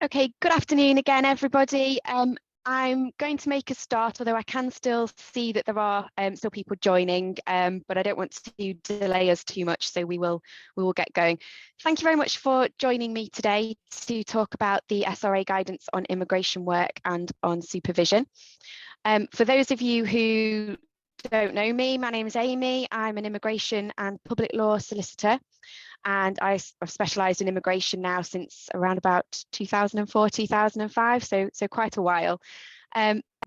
Okay, good afternoon again, everybody. I'm going to make a start, although I can still see that there are still people joining, but I don't want to delay us too much, so we will get going. Thank you very much for joining me today to talk about the SRA guidance on immigration work and on supervision. For those of you who don't know me, my name is Amy. I'm an immigration and public law solicitor, and I've specialised in immigration now since around about 2004, 2005, so quite a while.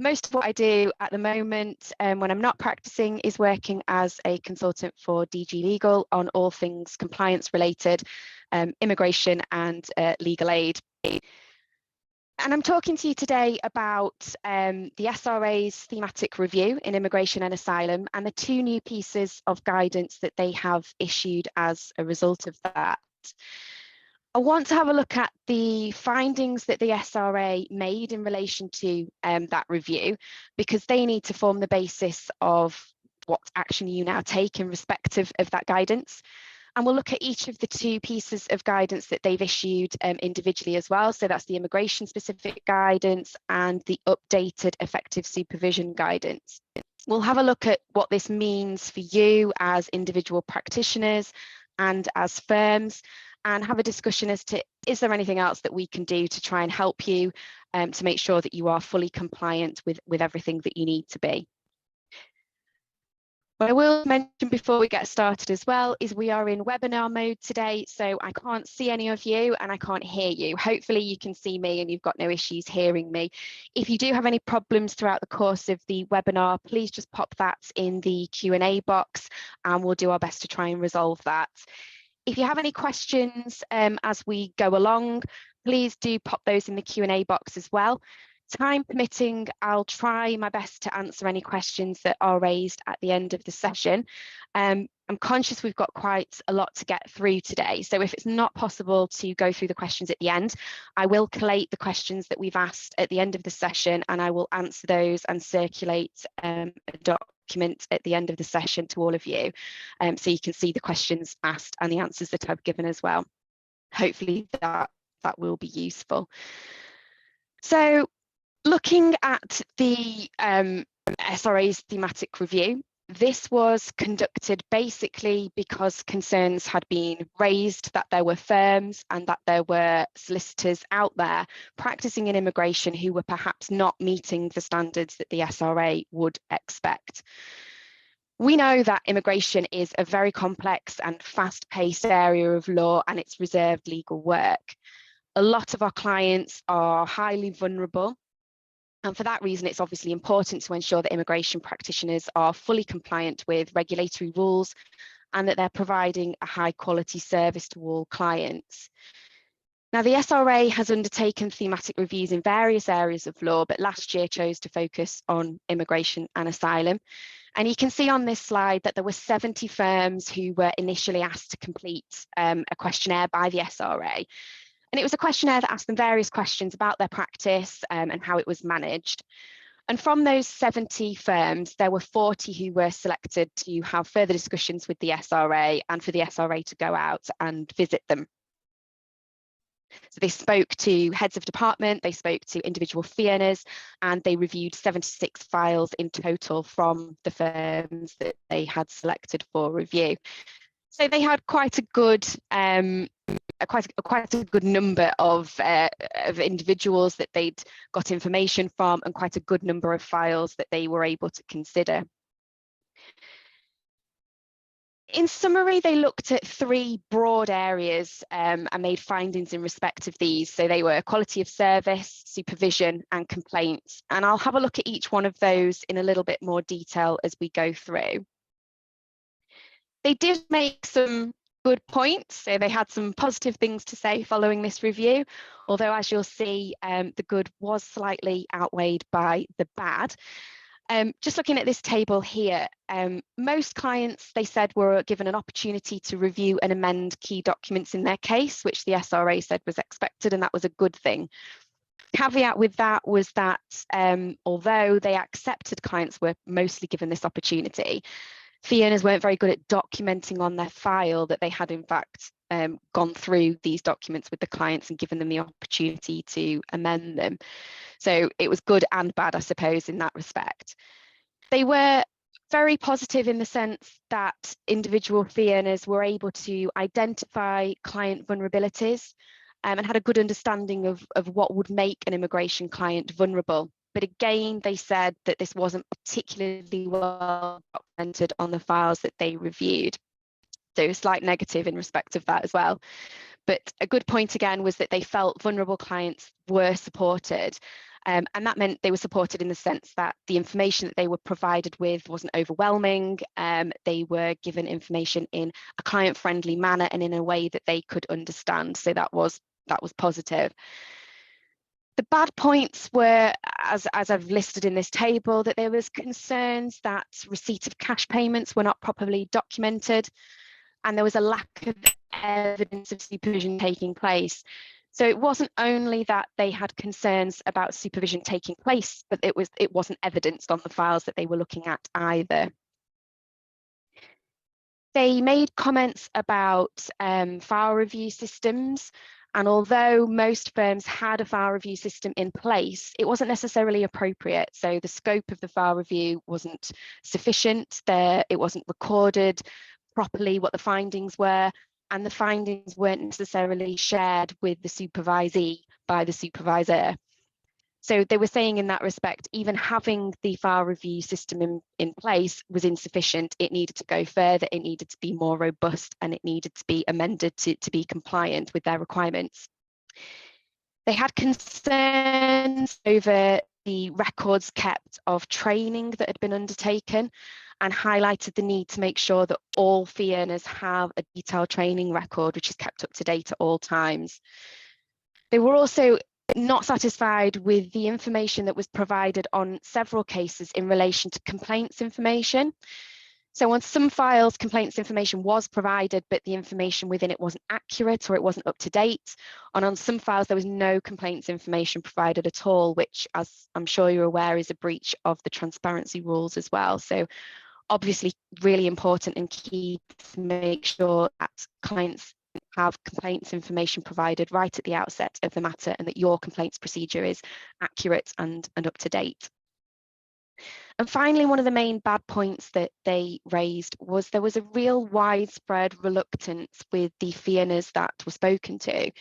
Most of what I do at the moment when I'm not practicing is working as a consultant for DG Legal on all things compliance related, immigration and legal aid. And I'm talking to you today about the SRA's thematic review in immigration and asylum and the two new pieces of guidance that they have issued as a result of that. I want to have a look at the findings that the SRA made in relation to that review, because they need to form the basis of what action you now take in respect of that guidance. And we'll look at each of the two pieces of guidance that they've issued individually as well. So that's the immigration specific guidance and the updated effective supervision guidance. We'll have a look at what this means for you as individual practitioners and as firms, and have a discussion as to, is there anything else that we can do to try and help you to make sure that you are fully compliant with everything that you need to be. What I will mention before we get started as well is we are in webinar mode today, so I can't see any of you and I can't hear you. Hopefully you can see me and you've got no issues hearing me. If you do have any problems throughout the course of the webinar, please just pop that in the Q&A box and we'll do our best to try and resolve that. If you have any questions as we go along, please do pop those in the Q&A box as well. Time permitting, I'll try my best to answer any questions that are raised at the end of the session. I'm conscious we've got quite a lot to get through today, so if it's not possible to go through the questions at the end, I will collate the questions that we've asked at the end of the session and I will answer those and circulate a document at the end of the session to all of you, so you can see the questions asked and the answers that I've given as well. Hopefully that will be useful. So, looking at the SRA's thematic review, this was conducted basically because concerns had been raised that there were firms and that there were solicitors out there practicing in immigration who were perhaps not meeting the standards that the SRA would expect. We know that immigration is a very complex and fast-paced area of law and it's reserved legal work. A lot of our clients are highly vulnerable. And for that reason, it's obviously important to ensure that immigration practitioners are fully compliant with regulatory rules and that they're providing a high quality service to all clients. Now, the SRA has undertaken thematic reviews in various areas of law, but last year chose to focus on immigration and asylum. And you can see on this slide that there were 70 firms who were initially asked to complete a questionnaire by the SRA. And it was a questionnaire that asked them various questions about their practice and how it was managed. And from those 70 firms, there were 40 who were selected to have further discussions with the SRA and for the SRA to go out and visit them. So they spoke to heads of department, they spoke to individual fee earners, and they reviewed 76 files in total from the firms that they had selected for review. So they had quite a good quite a good number of individuals that they'd got information from and quite a good number of files that they were able to consider. In summary, they looked at three broad areas and made findings in respect of these. So they were quality of service, supervision and complaints. And I'll have a look at each one of those in a little bit more detail as we go through. They did make some good points, so they had some positive things to say following this review, although as you'll see the good was slightly outweighed by the bad. Just looking at this table here, most clients, they said, were given an opportunity to review and amend key documents in their case, which the SRA said was expected, and that was a good thing. Caveat with that was that although they accepted clients were mostly given this opportunity, fee earners weren't very good at documenting on their file that they had in fact gone through these documents with the clients and given them the opportunity to amend them. So it was good and bad, I suppose, in that respect. They were very positive in the sense that individual fee earners were able to identify client vulnerabilities and had a good understanding of what would make an immigration client vulnerable. But again, they said that this wasn't particularly well documented on the files that they reviewed. So a slight negative in respect of that as well. But a good point again was that they felt vulnerable clients were supported. And that meant they were supported in the sense that the information that they were provided with wasn't overwhelming. They were given information in a client-friendly manner and in a way that they could understand. So that was positive. The bad points were, as I've listed in this table, that there was concerns that receipt of cash payments were not properly documented, and there was a lack of evidence of supervision taking place. So it wasn't only that they had concerns about supervision taking place, but it wasn't evidenced on the files that they were looking at either. They made comments about file review systems, and although most firms had a file review system in place, it wasn't necessarily appropriate. So the scope of the file review wasn't sufficient, it wasn't recorded properly what the findings were, and the findings weren't necessarily shared with the supervisee by the supervisor. So they were saying in that respect, even having the file review system in place was insufficient. It needed to go further, it needed to be more robust, and it needed to be amended to be compliant with their requirements. They had concerns over the records kept of training that had been undertaken, and highlighted the need to make sure that all fee earners have a detailed training record which is kept up to date at all times. They were also not satisfied with the information that was provided on several cases in relation to complaints information. So on some files, complaints information was provided, but the information within it wasn't accurate or it wasn't up to date. And on some files, there was no complaints information provided at all, which, as I'm sure you're aware, is a breach of the transparency rules as well. So obviously really important and key to make sure that clients have complaints information provided right at the outset of the matter, and that your complaints procedure is accurate and up to date. And finally, one of the main bad points that they raised was there was a real widespread reluctance with the fee earners that were spoken to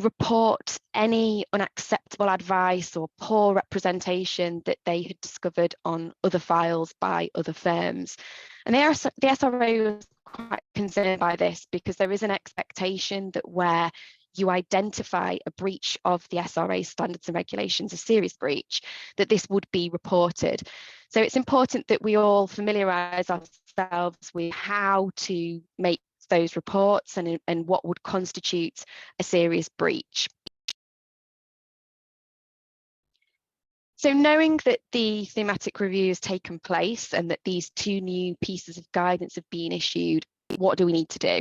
report any unacceptable advice or poor representation that they had discovered on other files by other firms. And the SRA was quite concerned by this, because there is an expectation that where you identify a breach of the SRA standards and regulations, a serious breach, that this would be reported. So it's important that we all familiarise ourselves with how to make those reports and what would constitute a serious breach. So knowing that the thematic review has taken place and that these 2 new pieces of guidance have been issued, what do we need to do?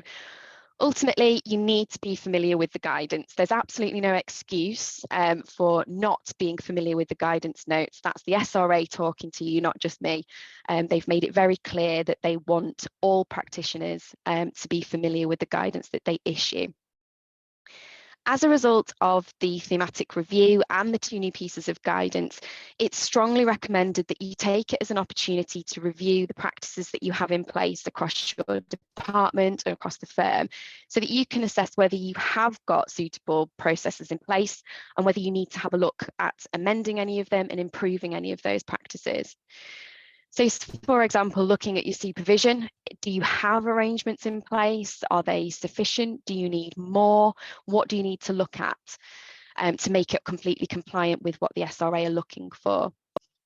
Ultimately, you need to be familiar with the guidance. There's absolutely no excuse for not being familiar with the guidance notes. That's the SRA talking to you, not just me. They've made it very clear that they want all practitioners to be familiar with the guidance that they issue. As a result of the thematic review and the 2 new pieces of guidance, it's strongly recommended that you take it as an opportunity to review the practices that you have in place across your department or across the firm, so that you can assess whether you have got suitable processes in place and whether you need to have a look at amending any of them and improving any of those practices. So, for example, looking at your supervision, do you have arrangements in place? Are they sufficient? Do you need more? What do you need to look at to make it completely compliant with what the SRA are looking for?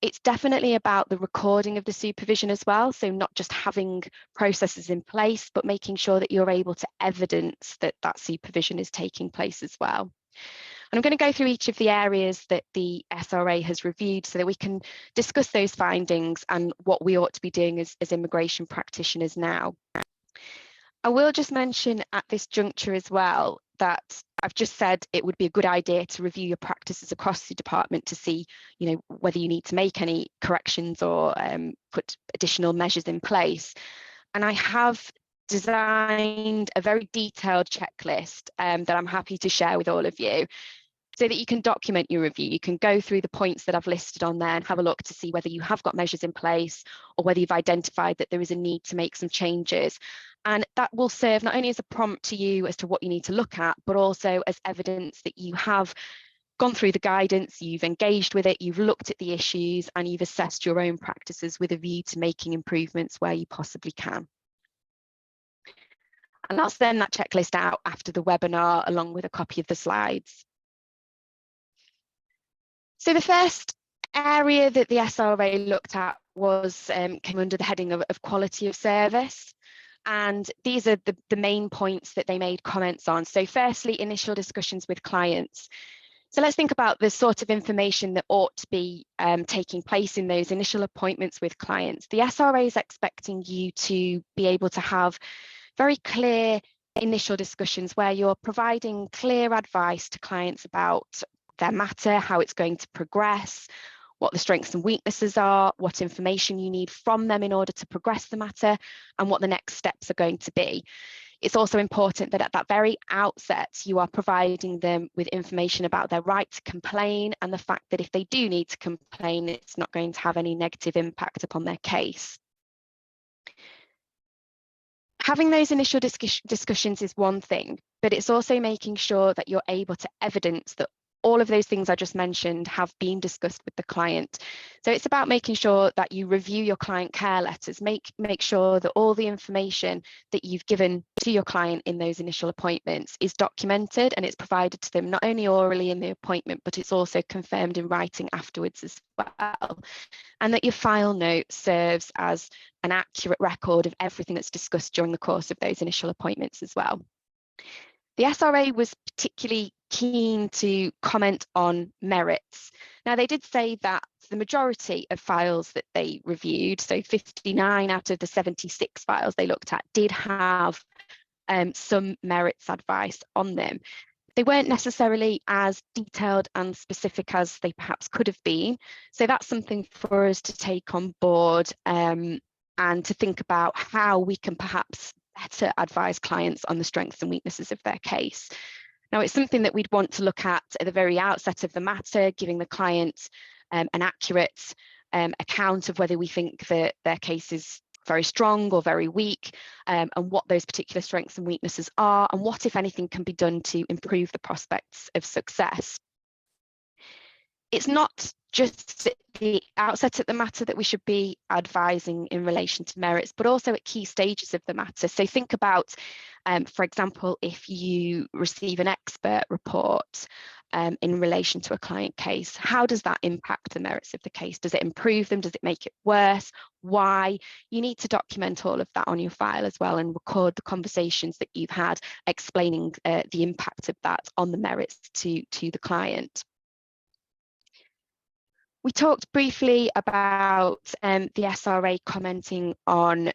It's definitely about the recording of the supervision as well. So not just having processes in place, but making sure that you're able to evidence that that supervision is taking place as well. And I'm going to go through each of the areas that the SRA has reviewed so that we can discuss those findings and what we ought to be doing as immigration practitioners now. I will just mention at this juncture as well that I've just said it would be a good idea to review your practices across the department to see, whether you need to make any corrections or put additional measures in place. And I have designed a very detailed checklist that I'm happy to share with all of you, so that you can document your review. You can go through the points that I've listed on there and have a look to see whether you have got measures in place or whether you've identified that there is a need to make some changes. And that will serve not only as a prompt to you as to what you need to look at, but also as evidence that you have gone through the guidance, you've engaged with it, you've looked at the issues, and you've assessed your own practices with a view to making improvements where you possibly can. And I'll send that checklist out after the webinar along with a copy of the slides. So the first area that the SRA looked at was came under the heading of quality of service. And these are the main points that they made comments on. So firstly, initial discussions with clients. So let's think about the sort of information that ought to be taking place in those initial appointments with clients. The SRA is expecting you to be able to have very clear initial discussions where you're providing clear advice to clients about their matter, how it's going to progress, what the strengths and weaknesses are, what information you need from them in order to progress the matter, and what the next steps are going to be. It's also important that at that very outset, you are providing them with information about their right to complain and the fact that if they do need to complain, it's not going to have any negative impact upon their case. Having those initial discussions is one thing, but it's also making sure that you're able to evidence that all of those things I just mentioned have been discussed with the client. So it's about making sure that you review your client care letters, make sure that all the information that you've given to your client in those initial appointments is documented and it's provided to them not only orally in the appointment, but it's also confirmed in writing afterwards as well. And that your file note serves as an accurate record of everything that's discussed during the course of those initial appointments as well. The SRA was particularly keen to comment on merits. Now, they did say that the majority of files that they reviewed, so 59 out of the 76 files they looked at, did have some merits advice on them. They weren't necessarily as detailed and specific as they perhaps could have been. So that's something for us to take on board and to think about how we can perhaps better advise clients on the strengths and weaknesses of their case. Now, it's something that we'd want to look at the very outset of the matter, giving the client an accurate account of whether we think that their case is very strong or very weak, and what those particular strengths and weaknesses are, and what, if anything, can be done to improve the prospects of success. It's not just at the outset of the matter that we should be advising in relation to merits, but also at key stages of the matter. So think about, for example, if you receive an expert report in relation to a client case, how does that impact the merits of the case? Does it improve them? Does it make it worse? Why? You need to document all of that on your file as well and record the conversations that you've had explaining the impact of that on the merits to the client. We talked briefly about the SRA commenting on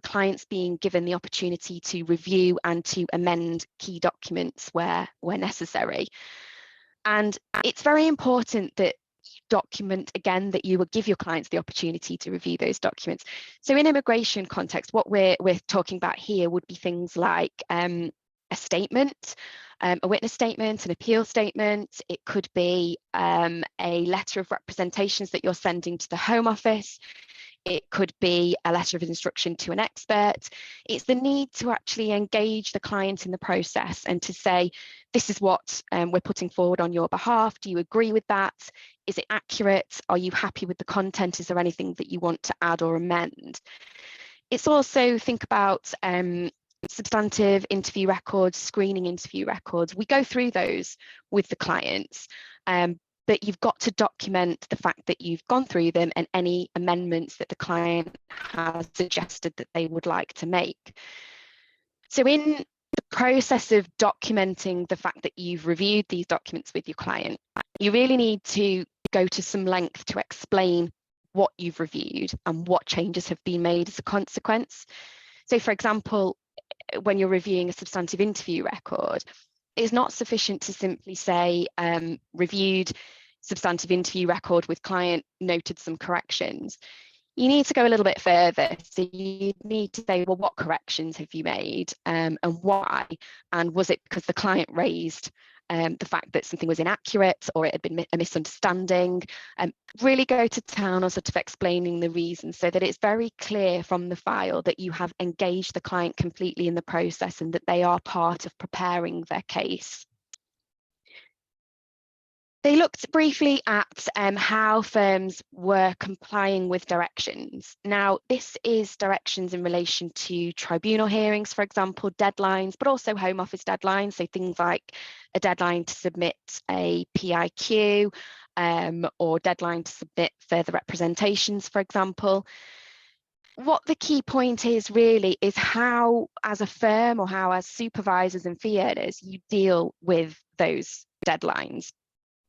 clients being given the opportunity to review and to amend key documents where necessary. And it's very important that you document, again, that you will give your clients the opportunity to review those documents. So in immigration context, what we're talking about here would be things like a statement, a witness statement, an appeal statement. It could be a letter of representations that you're sending to the Home Office. It could be a letter of instruction to an expert. It's the need to actually engage the client in the process and to say, this is what we're putting forward on your behalf. Do you agree with that? Is it accurate? Are you happy with the content? Is there anything that you want to add or amend? It's also think about substantive interview records, screening interview records. We go through those with the clients, but you've got to document the fact that you've gone through them and any amendments that the client has suggested that they would like to make. So in the process of documenting the fact that you've reviewed these documents with your client, you really need to go to some length to explain what you've reviewed and what changes have been made as a consequence. So for example, when you're reviewing a substantive interview record, it's not sufficient to simply say reviewed substantive interview record with client, noted some corrections. you need to go a little bit further. So you need to say, well, what corrections have you made, and why? And was it because the client raised the fact that something was inaccurate, or it had been a misunderstanding? Really go to town on sort of explaining the reasons, so that it's very clear from the file that you have engaged the client completely in the process and that they are part of preparing their case. They looked briefly at how firms were complying with directions. Now, this is directions in relation to tribunal hearings, for example, deadlines, but also Home Office deadlines. So things like a deadline to submit a PIQ, or deadline to submit further representations, for example. What the key point is really is how, as a firm, or how as supervisors and fee earners, you deal with those deadlines.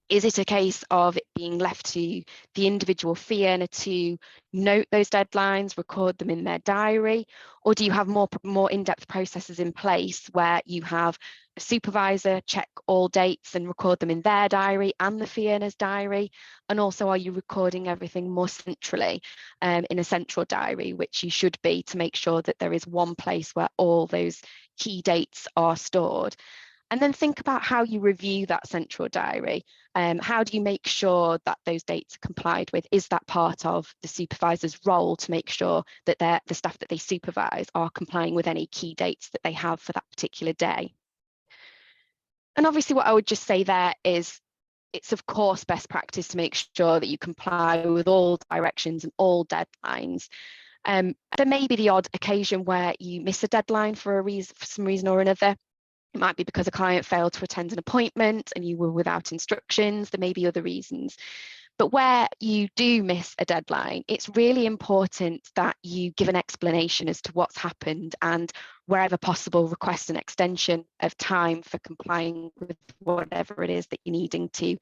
Is it a case of it being left to the individual fee earner to note those deadlines, record them in their diary, or do you have more in-depth processes in place where you have a supervisor check all dates and record them in their diary and the fee earner's diary? And also, are you recording everything more centrally in a central diary, which you should be, to make sure that there is one place where all those key dates are stored? And then think about how you review that central diary. How do you make sure that those dates are complied with? Is that part of the supervisor's role to make sure that the staff that they supervise are complying with any key dates that they have for that particular day? And obviously, what I would just say there is, it's of course best practice to make sure that you comply with all directions and all deadlines. There may be the odd occasion where you miss a deadline for some reason or another. It might be because a client failed to attend an appointment and you were without instructions. There may be other reasons. But where you do miss a deadline, it's really important that you give an explanation as to what's happened, and wherever possible, request an extension of time for complying with whatever it is that you're needing to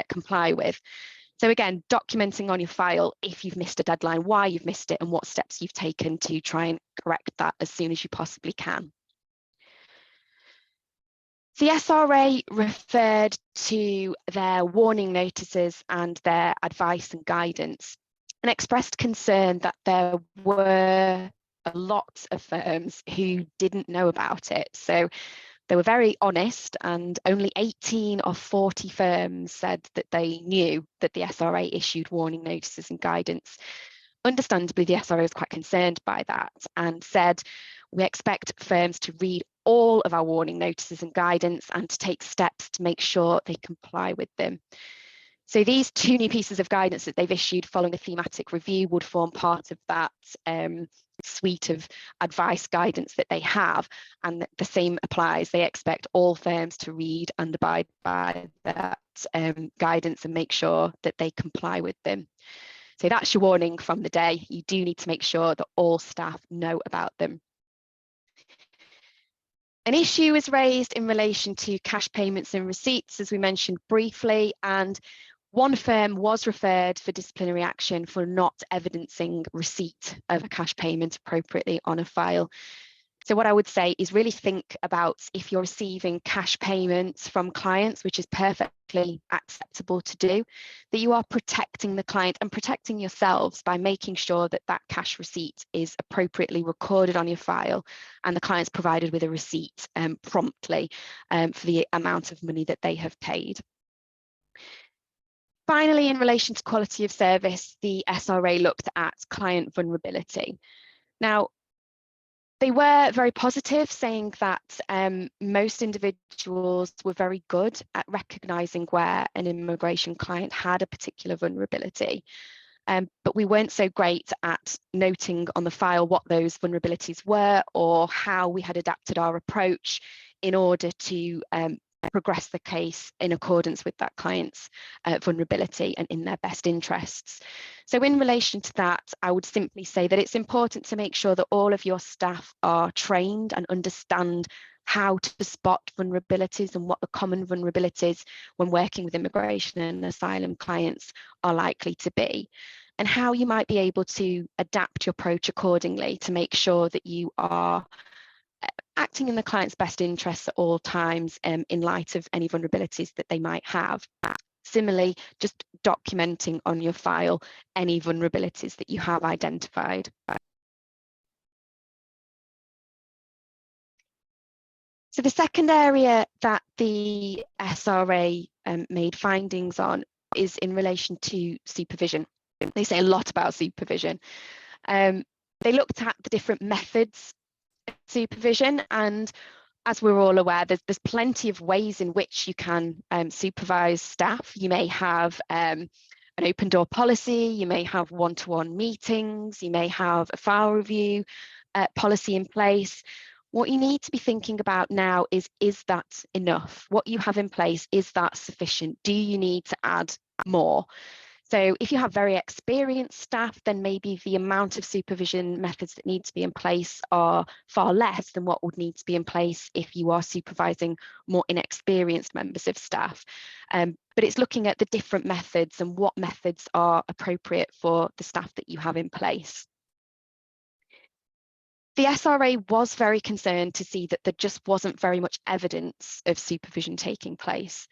comply with. So again, documenting on your file if you've missed a deadline, why you've missed it, and what steps you've taken to try and correct that as soon as you possibly can. The SRA referred to their warning notices and their advice and guidance, and expressed concern that there were a lot of firms who didn't know about it. So they were very honest, and only 18 of 40 firms said that they knew that the SRA issued warning notices and guidance. Understandably, the SRA was quite concerned by that and said, we expect firms to read all of our warning notices and guidance and to take steps to make sure they comply with them. So these two new pieces of guidance that they've issued following a thematic review would form part of that suite of advice guidance that they have, and the same applies. They expect all firms to read and abide by that guidance and make sure that they comply with them. So that's your warning from the day. You do need to make sure that all staff know about them. An issue is raised in relation to cash payments and receipts, as we mentioned briefly, and one firm was referred for disciplinary action for not evidencing receipt of a cash payment appropriately on a file. So what I would say is really think about, if you're receiving cash payments from clients, which is perfectly acceptable to do, that you are protecting the client and protecting yourselves by making sure that that cash receipt is appropriately recorded on your file and the client's provided with a receipt promptly for the amount of money that they have paid. Finally, in relation to quality of service, the SRA looked at client vulnerability. Now, they were very positive, saying that most individuals were very good at recognising where an immigration client had a particular vulnerability. But we weren't so great at noting on the file what those vulnerabilities were, or how we had adapted our approach in order to progress the case in accordance with that client's vulnerability and in their best interests. So in relation to that, I would simply say that it's important to make sure that all of your staff are trained and understand how to spot vulnerabilities and what the common vulnerabilities when working with immigration and asylum clients are likely to be, and how you might be able to adapt your approach accordingly to make sure that you are acting in the client's best interests at all times in light of any vulnerabilities that they might have. Similarly, just documenting on your file any vulnerabilities that you have identified. So the second area that the SRA made findings on is in relation to supervision. They say a lot about supervision. They looked at the different methods of supervision, and as we're all aware, there's plenty of ways in which you can supervise staff. You may have an open door policy, you may have one-to-one meetings, you may have a file review policy in place. What you need to be thinking about now is that enough? What you have in place, is that sufficient? Do you need to add more? So if you have very experienced staff, then maybe the amount of supervision methods that need to be in place are far less than what would need to be in place if you are supervising more inexperienced members of staff. But it's looking at the different methods and what methods are appropriate for the staff that you have in place. The SRA was very concerned to see that there just wasn't very much evidence of supervision taking place.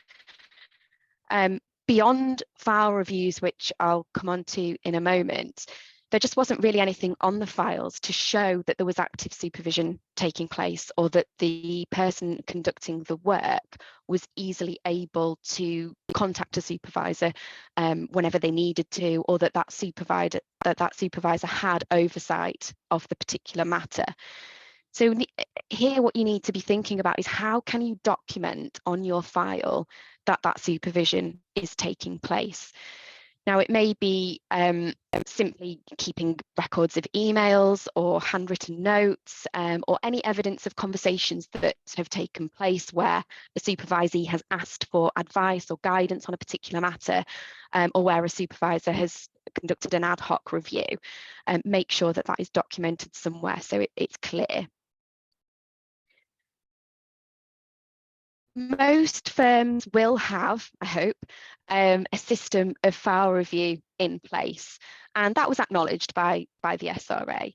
Beyond file reviews, which I'll come on to in a moment, there just wasn't really anything on the files to show that there was active supervision taking place, or that the person conducting the work was easily able to contact a supervisor whenever they needed to, or that supervisor had oversight of the particular matter. So here what you need to be thinking about is, how can you document on your file that supervision is taking place? Now, it may be simply keeping records of emails or handwritten notes, or any evidence of conversations that have taken place where a supervisee has asked for advice or guidance on a particular matter, or where a supervisor has conducted an ad hoc review. Make sure that is documented somewhere so it's clear. Most firms will have, I hope, a system of file review in place, and that was acknowledged by the SRA.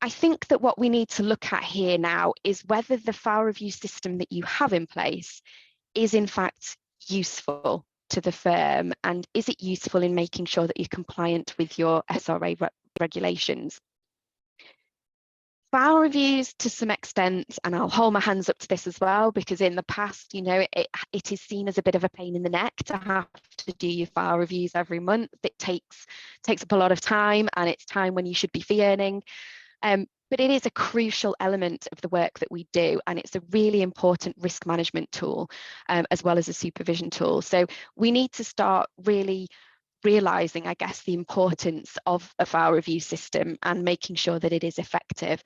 I think that what we need to look at here now is whether the file review system that you have in place is in fact useful to the firm, and is it useful in making sure that you're compliant with your SRA regulations. File reviews, to some extent, and I'll hold my hands up to this as well, because in the past, you know, it is seen as a bit of a pain in the neck to have to do your file reviews every month. It takes up a lot of time, and it's time when you should be fee earning. But it is a crucial element of the work that we do, and it's a really important risk management tool, as well as a supervision tool. So we need to start really realising, I guess, the importance of a file review system and making sure that it is effective.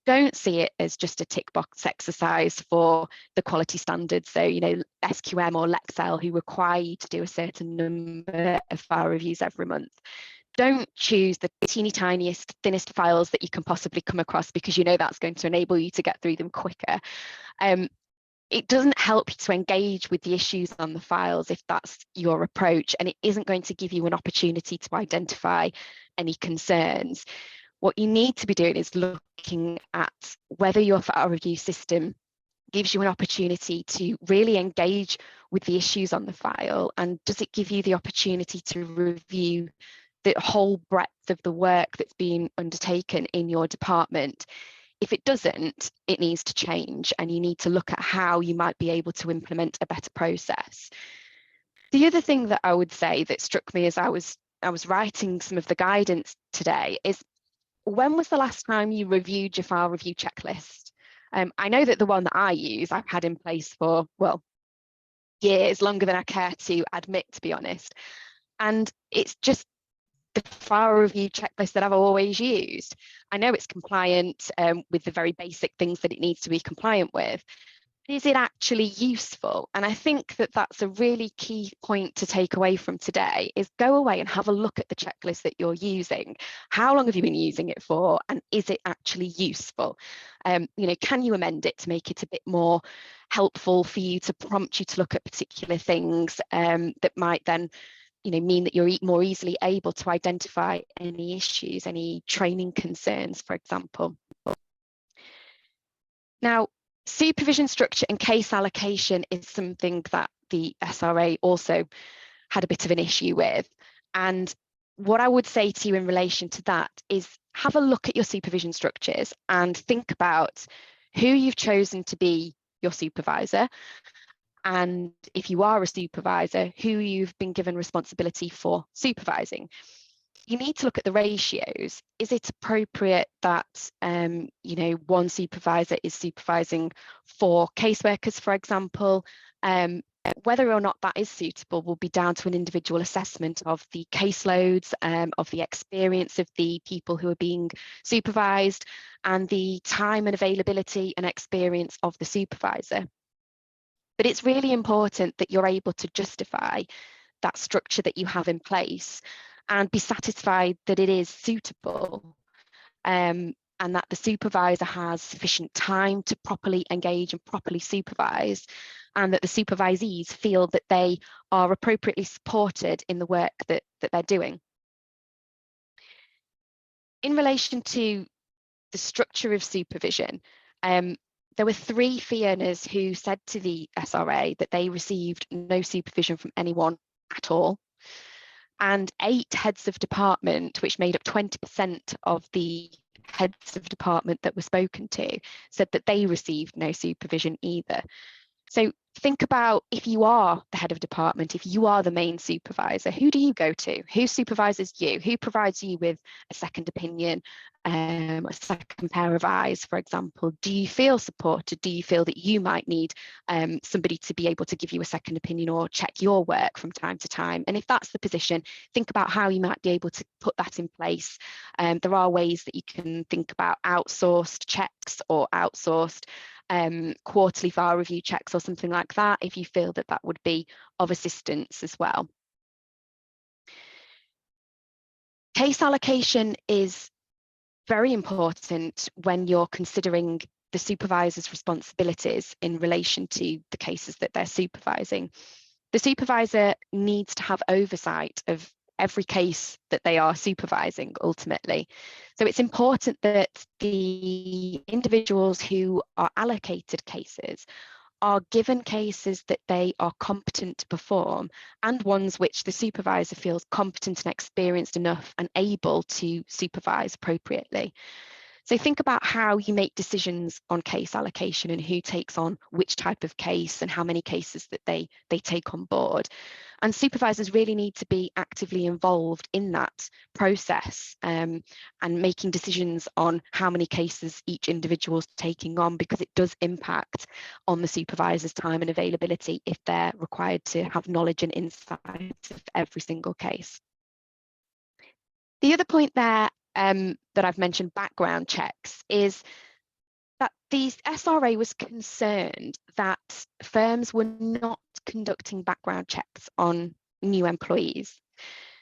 Don't see it as just a tick box exercise for the quality standards. So, you know, SQM or Lexel, who require you to do a certain number of file reviews every month. Don't choose the teeny tiniest, thinnest files that you can possibly come across, because you know that's going to enable you to get through them quicker. It doesn't help you to engage with the issues on the files if that's your approach, and it isn't going to give you an opportunity to identify any concerns. What you need to be doing is looking at whether your file review system gives you an opportunity to really engage with the issues on the file, and does it give you the opportunity to review the whole breadth of the work that's being undertaken in your department. If it doesn't, it needs to change, and you need to look at how you might be able to implement a better process. The other thing that I would say that struck me as I was writing some of the guidance today is, when was the last time you reviewed your file review checklist? I know that the one that I use, I've had in place for, well, years, longer than I care to admit, to be honest. And it's just the file review checklist that I've always used. I know it's compliant with the very basic things that it needs to be compliant with. Is it actually useful? And I think that that's a really key point to take away from today, is go away and have a look at the checklist that you're using. How long have you been using it for? And is it actually useful? You know, can you amend it to make it a bit more helpful for you, to prompt you to look at particular things that might then, you know, mean that you're more easily able to identify any issues, any training concerns, for example. Now, supervision structure and case allocation is something that the SRA also had a bit of an issue with. And what I would say to you in relation to that is have a look at your supervision structures and think about who you've chosen to be your supervisor. And if you are a supervisor, who you've been given responsibility for supervising. You need to look at the ratios. Is it appropriate that one supervisor is supervising 4 caseworkers, for example? Whether or not that is suitable will be down to an individual assessment of the caseloads, of the experience of the people who are being supervised, and the time and availability and experience of the supervisor. But it's really important that you're able to justify that structure that you have in place and be satisfied that it is suitable, and that the supervisor has sufficient time to properly engage and properly supervise, and that the supervisees feel that they are appropriately supported in the work that they're doing. In relation to the structure of supervision, there were 3 fee earners who said to the SRA that they received no supervision from anyone at all. And 8 heads of department, which made up 20% of the heads of department that were spoken to, said that they received no supervision either. So think about, if you are the head of department, if you are the main supervisor, who do you go to? Who supervises you? Who provides you with a second opinion, a second pair of eyes, for example? Do you feel supported? Do you feel that you might need somebody to be able to give you a second opinion or check your work from time to time? And if that's the position, think about how you might be able to put that in place. There are ways that you can think about outsourced checks or outsourced quarterly file review checks or something like that, if you feel that that would be of assistance as well. Case allocation is very important when you're considering the supervisor's responsibilities in relation to the cases that they're supervising. The supervisor needs to have oversight of every case that they are supervising ultimately. So it's important that the individuals who are allocated cases are given cases that they are competent to perform, and ones which the supervisor feels competent and experienced enough and able to supervise appropriately. So think about how you make decisions on case allocation and who takes on which type of case and how many cases that they take on board. And supervisors really need to be actively involved in that process, and making decisions on how many cases each individual is taking on, because it does impact on the supervisor's time and availability if they're required to have knowledge and insight of every single case. The other point there that I've mentioned, background checks, is that the SRA was concerned that firms were not conducting background checks on new employees.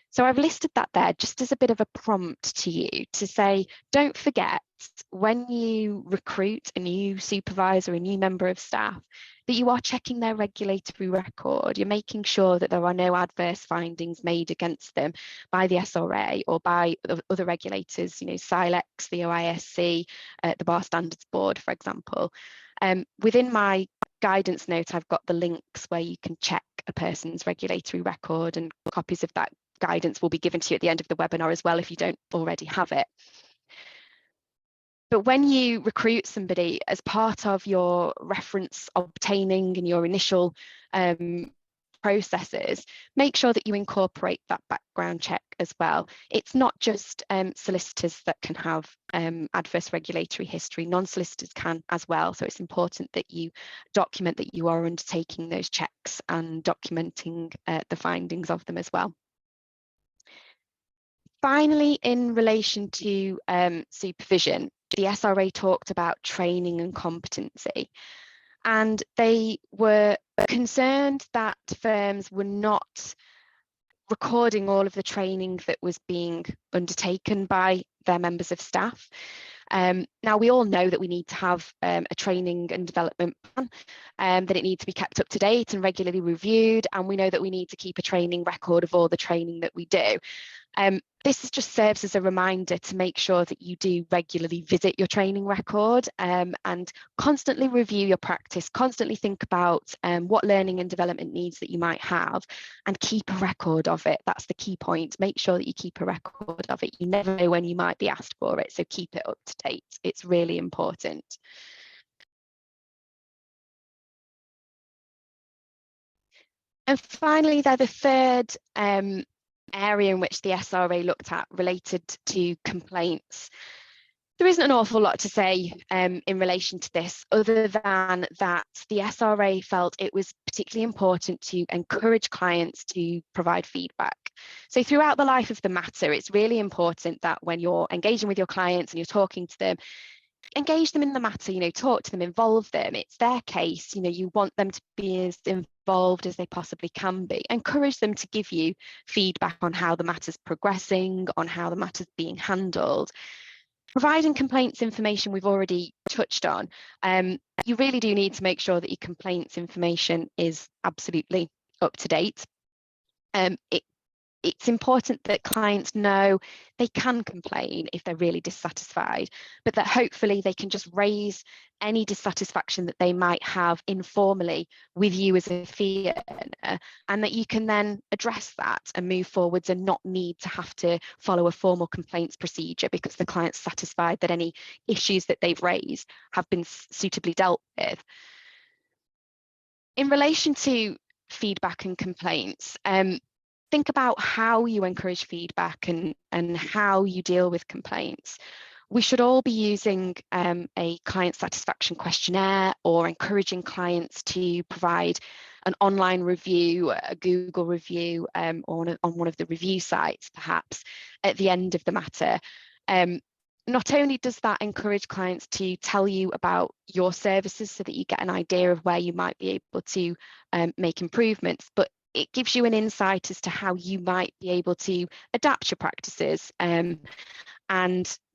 So I've listed that there just as a bit of a prompt to you to say, don't forget, when you recruit a new supervisor, a new member of staff, that you are checking their regulatory record. You're making sure that there are no adverse findings made against them by the SRA or by other regulators, SILEX, the OISC, the Bar Standards Board, for example. Within my guidance note, I've got the links where you can check a person's regulatory record, and copies of that guidance will be given to you at the end of the webinar as well if you don't already have it. But when you recruit somebody, as part of your reference obtaining and your initial processes, make sure that you incorporate that background check as well. It's not just solicitors that can have adverse regulatory history, non-solicitors can as well. So it's important that you document that you are undertaking those checks and documenting the findings of them as well. Finally, in relation to supervision, the SRA talked about training and competency, and they were concerned that firms were not recording all of the training that was being undertaken by their members of staff. Now, we all know that we need to have a training and development plan, that it needs to be kept up to date and regularly reviewed, and we know that we need to keep a training record of all the training that we do. This just serves as a reminder to make sure that you do regularly visit your training record and constantly review your practice, constantly think about what learning and development needs that you might have, and keep a record of it. That's the key point. Make sure that you keep a record of it. You never know when you might be asked for it, so keep it up to date. It's really important. And finally, they're the third area in which the SRA looked at related to complaints. There isn't an awful lot to say in relation to this, other than that the SRA felt it was particularly important to encourage clients to provide feedback. So throughout the life of the matter, it's really important that when you're engaging with your clients and you're talking to them, engage them in the matter, talk to them, involve them. It's their case, you want them to be as involved as they possibly can be. Encourage them to give you feedback on how the matter's progressing, on how the matter's being handled. Providing complaints information we've already touched on. You really do need to make sure that your complaints information is absolutely up to date. It's important that clients know they can complain if they're really dissatisfied, but that hopefully they can just raise any dissatisfaction that they might have informally with you as a fee earner, and that you can then address that and move forwards and not need to have to follow a formal complaints procedure because the client's satisfied that any issues that they've raised have been suitably dealt with. In relation to feedback and complaints, think about how you encourage feedback and how you deal with complaints. We should all be using a client satisfaction questionnaire, or encouraging clients to provide an online review, a Google review, or on one of the review sites, perhaps, at the end of the matter. Not only does that encourage clients to tell you about your services so that you get an idea of where you might be able to make improvements, but it gives you an insight as to how you might be able to adapt your practices and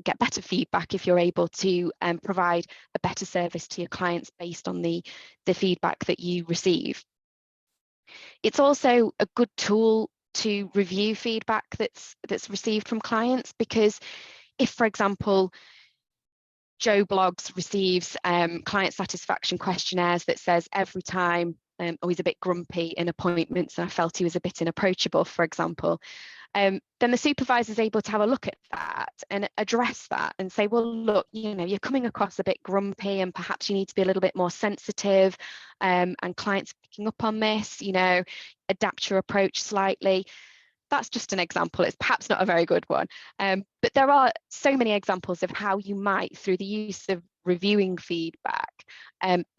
get better feedback if you're able to provide a better service to your clients based on the feedback that you receive. It's also a good tool to review feedback that's received from clients, because if, for example, Joe Blogs receives client satisfaction questionnaires that says every time he's a bit grumpy in appointments and I felt he was a bit inapproachable, for example, then the supervisor is able to have a look at that and address that and say, well, look, you're coming across a bit grumpy and perhaps you need to be a little bit more sensitive, and clients are picking up on this, adapt your approach slightly. That's just an example. It's perhaps not a very good one, but there are so many examples of how you might, through the use of reviewing feedback,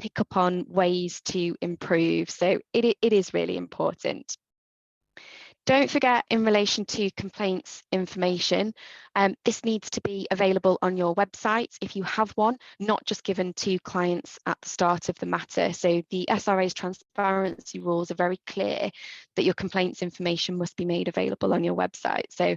pick up on ways to improve. So it is really important. Don't forget, in relation to complaints information, this needs to be available on your website if you have one, not just given to clients at the start of the matter. So the SRA's transparency rules are very clear that your complaints information must be made available on your website. So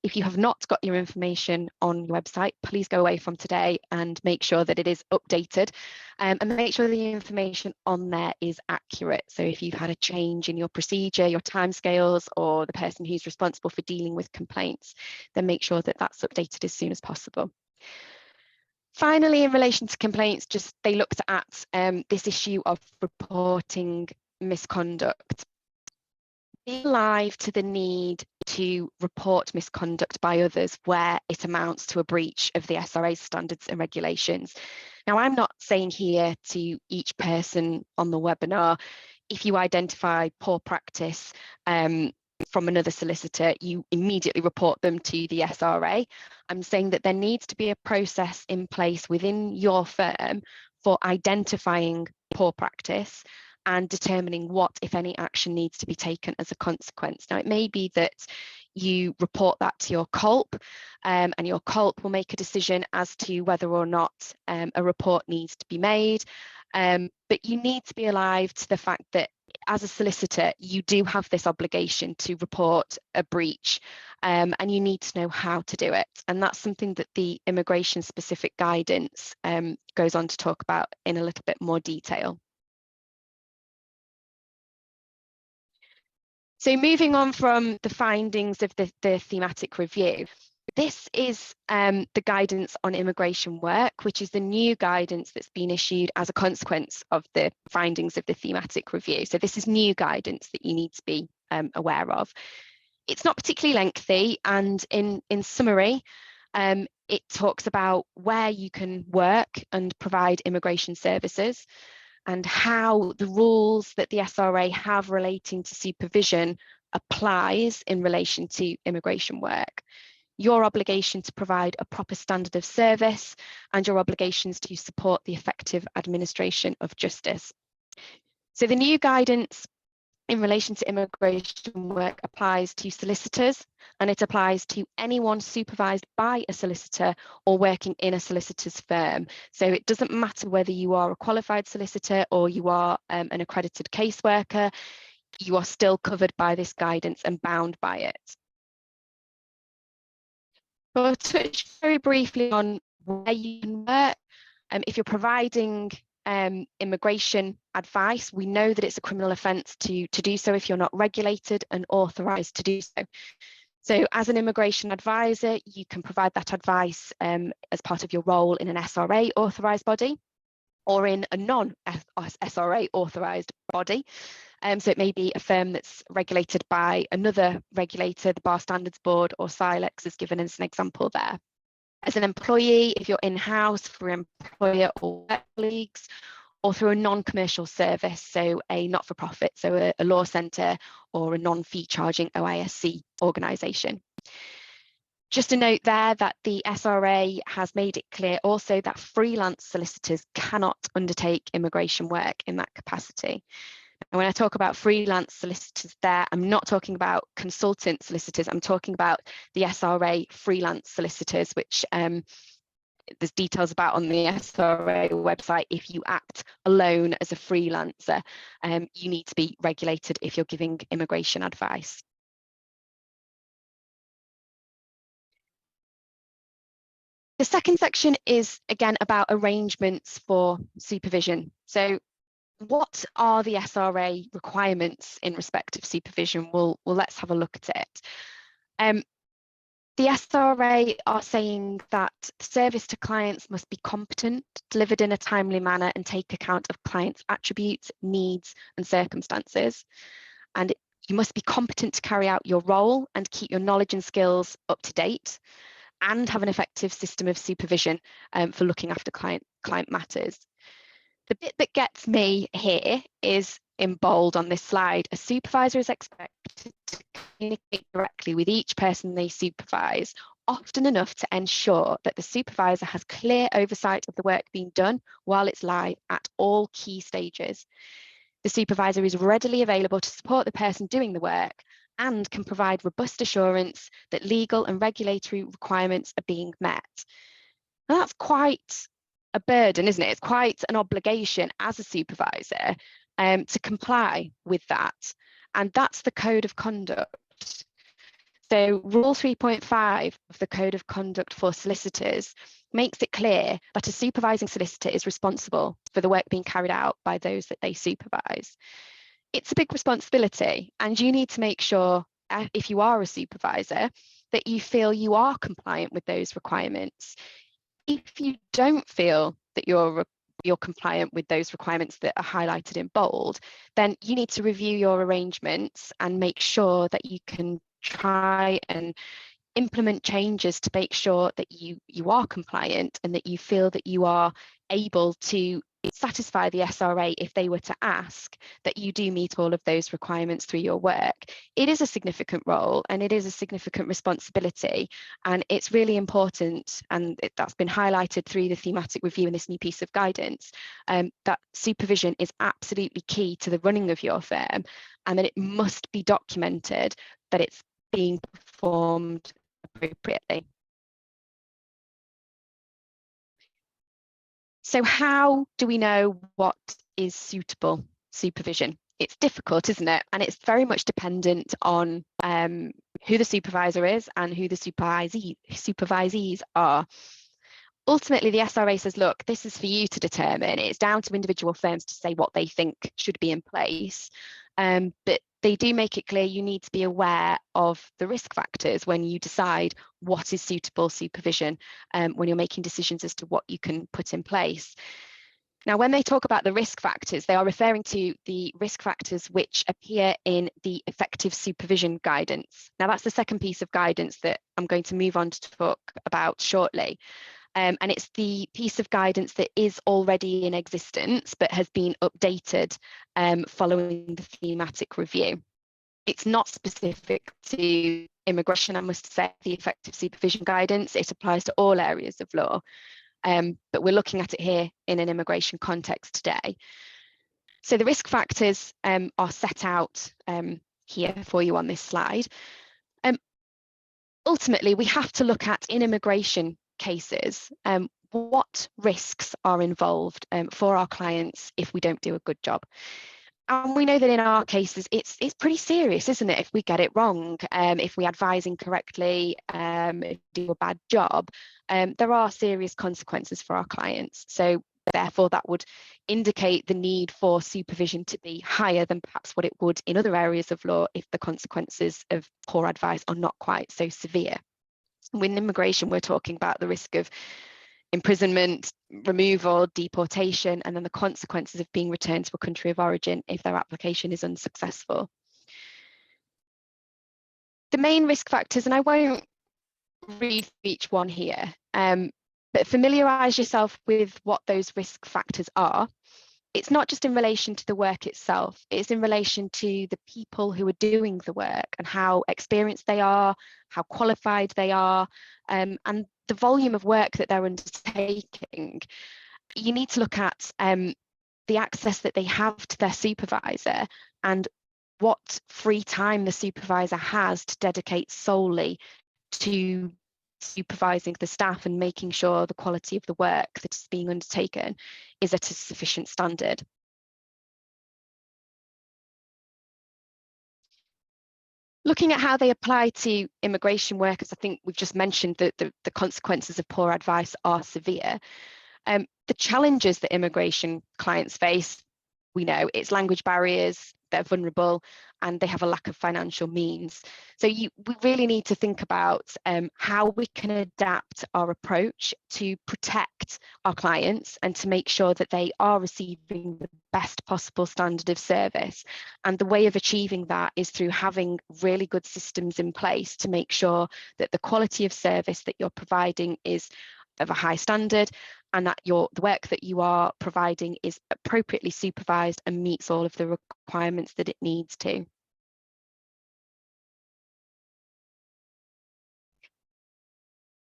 if you have not got your information on your website, please go away from today and make sure that it is updated, and make sure the information on there is accurate. So if you've had a change in your procedure, your timescales, or the person who's responsible for dealing with complaints, then make sure that that's updated as soon as possible. Finally, in relation to complaints, they looked at this issue of reporting misconduct. Be alive to the need to report misconduct by others where it amounts to a breach of the SRA's standards and regulations. Now, I'm not saying here to each person on the webinar, if you identify poor practice from another solicitor, you immediately report them to the SRA. I'm saying that there needs to be a process in place within your firm for identifying poor practice and determining what, if any, action needs to be taken as a consequence. Now, it may be that you report that to your CULP, and your CULP will make a decision as to whether or not a report needs to be made. But you need to be alive to the fact that as a solicitor, you do have this obligation to report a breach, and you need to know how to do it. And that's something that the immigration specific guidance goes on to talk about in a little bit more detail. So moving on from the findings of the thematic review, this is the guidance on immigration work, which is the new guidance that's been issued as a consequence of the findings of the thematic review. So this is new guidance that you need to be aware of. It's not particularly lengthy, and in summary, it talks about where you can work and provide immigration services, and how the rules that the SRA have relating to supervision applies in relation to immigration work, your obligation to provide a proper standard of service, and your obligations to support the effective administration of justice. So the new guidance in relation to immigration work applies to solicitors, and it applies to anyone supervised by a solicitor or working in a solicitor's firm. So it doesn't matter whether you are a qualified solicitor or you are an accredited caseworker, you are still covered by this guidance and bound by it. So I'll touch very briefly on where you can work. If you're providing immigration advice, we know that it's a criminal offence to do so if you're not regulated and authorised to do so. So as an immigration advisor, you can provide that advice as part of your role in an SRA authorised body or in a non-SRA authorised body. So it may be a firm that's regulated by another regulator, the Bar Standards Board or SILEX is given as an example there. As an employee, if you're in-house for employer or work colleagues, or through a non-commercial service, so a not-for-profit, so a law centre or a non-fee charging OISC organisation. Just a note there that the SRA has made it clear also that freelance solicitors cannot undertake immigration work in that capacity. And when I talk about freelance solicitors there, I'm not talking about consultant solicitors, I'm talking about the SRA freelance solicitors, which there's details about on the SRA website. If you act alone as a freelancer, you need to be regulated if you're giving immigration advice. The second section is again about arrangements for supervision. So what are the SRA requirements in respect of supervision? Well, let's have a look at it. The SRA are saying that service to clients must be competent, delivered in a timely manner, and take account of clients' attributes, needs, and circumstances. And you must be competent to carry out your role and keep your knowledge and skills up to date, and have an effective system of supervision for looking after client matters. The bit that gets me here is in bold on this slide. A supervisor is expected to communicate directly with each person they supervise, often enough to ensure that the supervisor has clear oversight of the work being done while it's live at all key stages. The supervisor is readily available to support the person doing the work and can provide robust assurance that legal and regulatory requirements are being met. And that's quite a burden, isn't it? It's quite an obligation as a supervisor to comply with that. And that's the code of conduct. So Rule 3.5 of the Code of Conduct for Solicitors makes it clear that a supervising solicitor is responsible for the work being carried out by those that they supervise. It's a big responsibility, and you need to make sure, if you are a supervisor, that you feel you are compliant with those requirements. If you don't feel that you're compliant with those requirements that are highlighted in bold, then you need to review your arrangements and make sure that you can try and implement changes to make sure that you are compliant and that you feel that you are able to satisfy the SRA if they were to ask that you do meet all of those requirements through your work. It is a significant role and it is a significant responsibility, and it's really important, and that's been highlighted through the thematic review in this new piece of guidance, that supervision is absolutely key to the running of your firm, and that it must be documented that it's being performed appropriately. So how do we know what is suitable supervision? It's difficult, isn't it? And it's very much dependent on who the supervisor is and who the supervisees are. Ultimately, the SRA says, look, this is for you to determine. It's down to individual firms to say what they think should be in place. But they do make it clear you need to be aware of the risk factors when you decide what is suitable supervision, when you're making decisions as to what you can put in place. Now, when they talk about the risk factors, they are referring to the risk factors which appear in the effective supervision guidance. Now, that's the second piece of guidance that I'm going to move on to talk about shortly. And it's the piece of guidance that is already in existence but has been updated following the thematic review. It's not specific to immigration, I must say, the effective supervision guidance. It applies to all areas of law, but we're looking at it here in an immigration context today. So the risk factors are set out here for you on this slide. Ultimately, we have to look at, in immigration cases, what risks are involved for our clients if we don't do a good job. And we know that in our cases, it's pretty serious, isn't it? If we get it wrong, if we advise incorrectly, do a bad job, there are serious consequences for our clients. So therefore, that would indicate the need for supervision to be higher than perhaps what it would in other areas of law if the consequences of poor advice are not quite so severe. With immigration, we're talking about the risk of imprisonment, removal, deportation, and then the consequences of being returned to a country of origin if their application is unsuccessful. The main risk factors, and I won't read each one here, but familiarise yourself with what those risk factors are. It's not just in relation to the work itself, it's in relation to the people who are doing the work and how experienced they are, how qualified they are, and the volume of work that they're undertaking. You need to look at the access that they have to their supervisor and what free time the supervisor has to dedicate solely to supervising the staff and making sure the quality of the work that is being undertaken is at a sufficient standard. Looking at how they apply to immigration workers, I think we've just mentioned that the consequences of poor advice are severe. The challenges that immigration clients face, we know it's language barriers, they're vulnerable, and they have a lack of financial means. So we really need to think about how we can adapt our approach to protect our clients and to make sure that they are receiving the best possible standard of service. And the way of achieving that is through having really good systems in place to make sure that the quality of service that you're providing is of a high standard, and that the work that you are providing is appropriately supervised and meets all of the requirements that it needs to.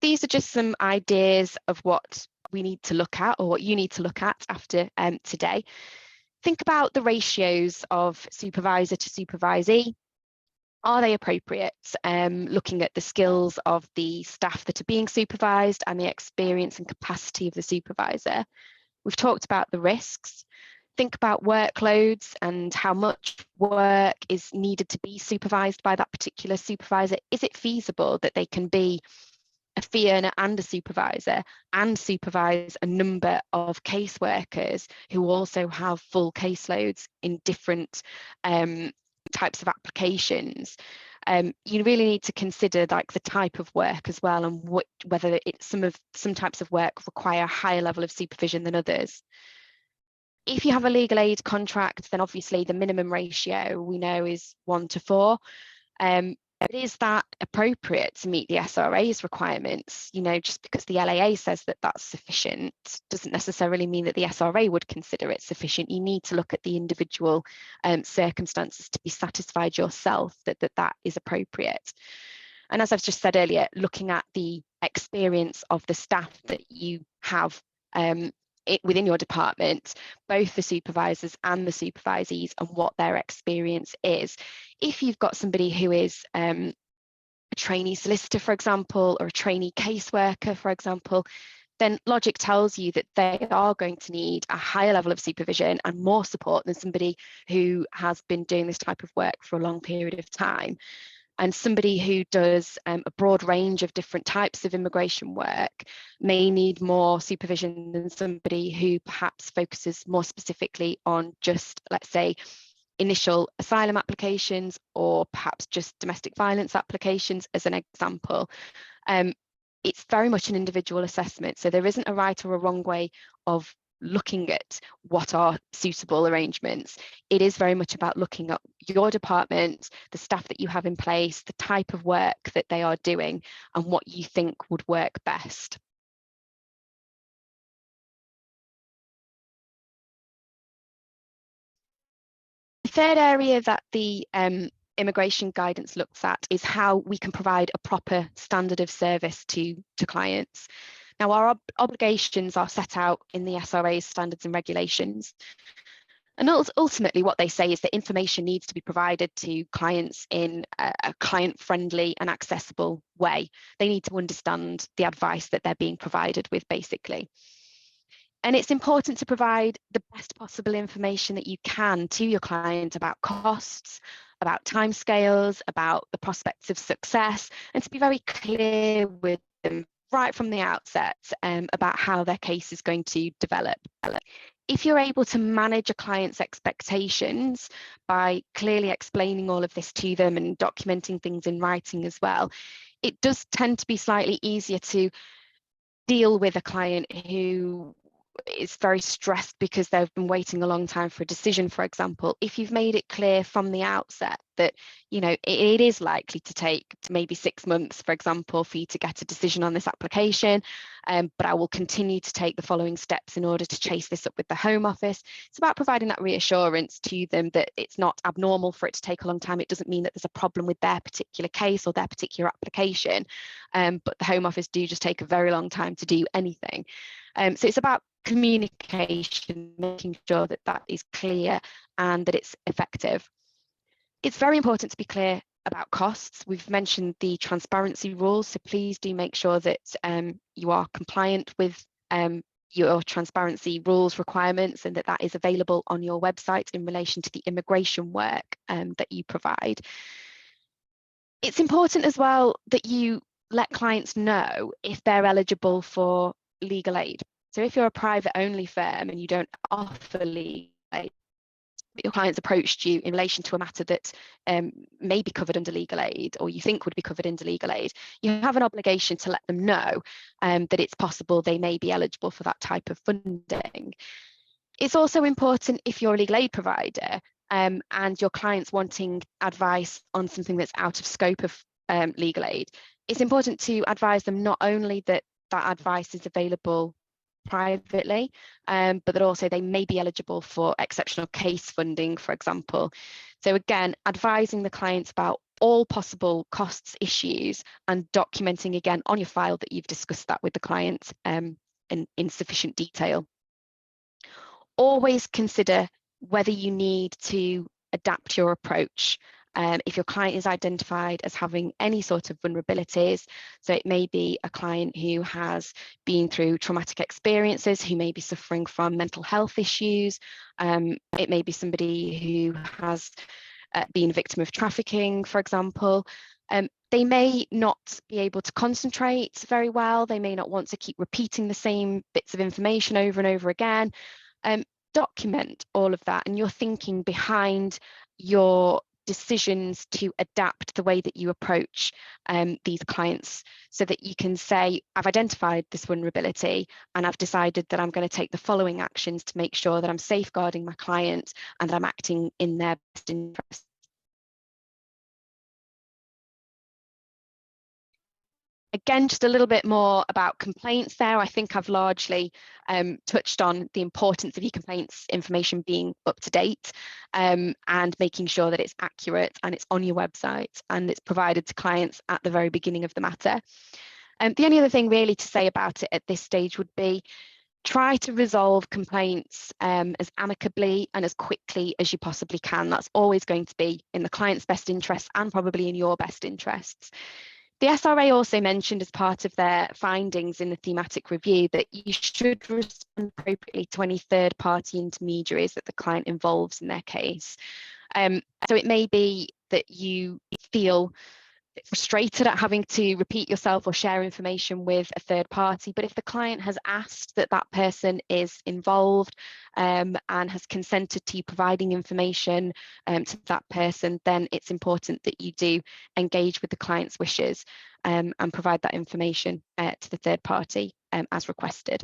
These are just some ideas of what we need to look at, or what you need to look at after today. Think about the ratios of supervisor to supervisee. Are they appropriate? Looking at the skills of the staff that are being supervised and the experience and capacity of the supervisor. We've talked about the risks. Think about workloads and how much work is needed to be supervised by that particular supervisor. Is it feasible that they can be a fee earner and a supervisor and supervise a number of caseworkers who also have full caseloads in different types of applications? You really need to consider like the type of work as well, and whether some types of work require a higher level of supervision than others. If you have a legal aid contract, then obviously the minimum ratio we know is 1 to 4. But is that appropriate to meet the SRA's requirements? You know, just because the LAA says that that's sufficient doesn't necessarily mean that the SRA would consider it sufficient. You need to look at the individual circumstances to be satisfied yourself that that is appropriate. And as I've just said earlier, looking at the experience of the staff that you have within your department, both the supervisors and the supervisees, and what their experience is. If you've got somebody who is a trainee solicitor, for example, or a trainee caseworker, for example, then logic tells you that they are going to need a higher level of supervision and more support than somebody who has been doing this type of work for a long period of time. And somebody who does a broad range of different types of immigration work may need more supervision than somebody who perhaps focuses more specifically on just, let's say, initial asylum applications or perhaps just domestic violence applications as an example. It's very much an individual assessment, so there isn't a right or a wrong way of looking at what are suitable arrangements. It is very much about looking at your department, the staff that you have in place, the type of work that they are doing, and what you think would work best. The third area that the immigration guidance looks at is how we can provide a proper standard of service to clients. Now, our obligations are set out in the SRA's standards and regulations. And ultimately what they say is that information needs to be provided to clients in a client-friendly and accessible way. They need to understand the advice that they're being provided with, basically. And it's important to provide the best possible information that you can to your client about costs, about timescales, about the prospects of success, and to be very clear with them right from the outset about how their case is going to develop. If you're able to manage a client's expectations by clearly explaining all of this to them and documenting things in writing as well, it does tend to be slightly easier to deal with a client who is very stressed because they've been waiting a long time for a decision, for example. If you've made it clear from the outset that, you know, it is likely to take maybe 6 months, for example, for you to get a decision on this application, but I will continue to take the following steps in order to chase this up with the Home Office. It's about providing that reassurance to them that it's not abnormal for it to take a long time. It doesn't mean that there's a problem with their particular case or their particular application, but the Home Office do just take a very long time to do anything. So it's about communication, making sure that that is clear and that it's effective. It's very important to be clear about costs. We've mentioned the transparency rules, so please do make sure that you are compliant with your transparency rules requirements and that that is available on your website in relation to the immigration work that you provide. It's important as well that you let clients know if they're eligible for legal aid. So if you're a private only firm and you don't offer legal aid, but your clients approached you in relation to a matter that may be covered under legal aid or you think would be covered under legal aid, you have an obligation to let them know that it's possible they may be eligible for that type of funding. It's also important if you're a legal aid provider and your client's wanting advice on something that's out of scope of legal aid, it's important to advise them not only that that advice is available privately, but that also they may be eligible for exceptional case funding, for example. So again, advising the clients about all possible costs, issues, and documenting again on your file that you've discussed that with the client in sufficient detail. Always consider whether you need to adapt your approach. If your client is identified as having any sort of vulnerabilities, so it may be a client who has been through traumatic experiences, who may be suffering from mental health issues, it may be somebody who has been a victim of trafficking, for example. They may not be able to concentrate very well, they may not want to keep repeating the same bits of information over and over again. Document all of that and your thinking behind your decisions to adapt the way that you approach these clients, so that you can say, I've identified this vulnerability and I've decided that I'm going to take the following actions to make sure that I'm safeguarding my client and that I'm acting in their best interest. Again, just a little bit more about complaints there. I think I've largely touched on the importance of your complaints information being up to date and making sure that it's accurate and it's on your website and it's provided to clients at the very beginning of the matter. The only other thing really to say about it at this stage would be try to resolve complaints as amicably and as quickly as you possibly can. That's always going to be in the client's best interests and probably in your best interests. The SRA also mentioned as part of their findings in the thematic review that you should respond appropriately to any third-party intermediaries that the client involves in their case. So it may be that you feel frustrated at having to repeat yourself or share information with a third party. But if the client has asked that that person is involved and has consented to you providing information to that person, then it's important that you do engage with the client's wishes and provide that information to the third party as requested.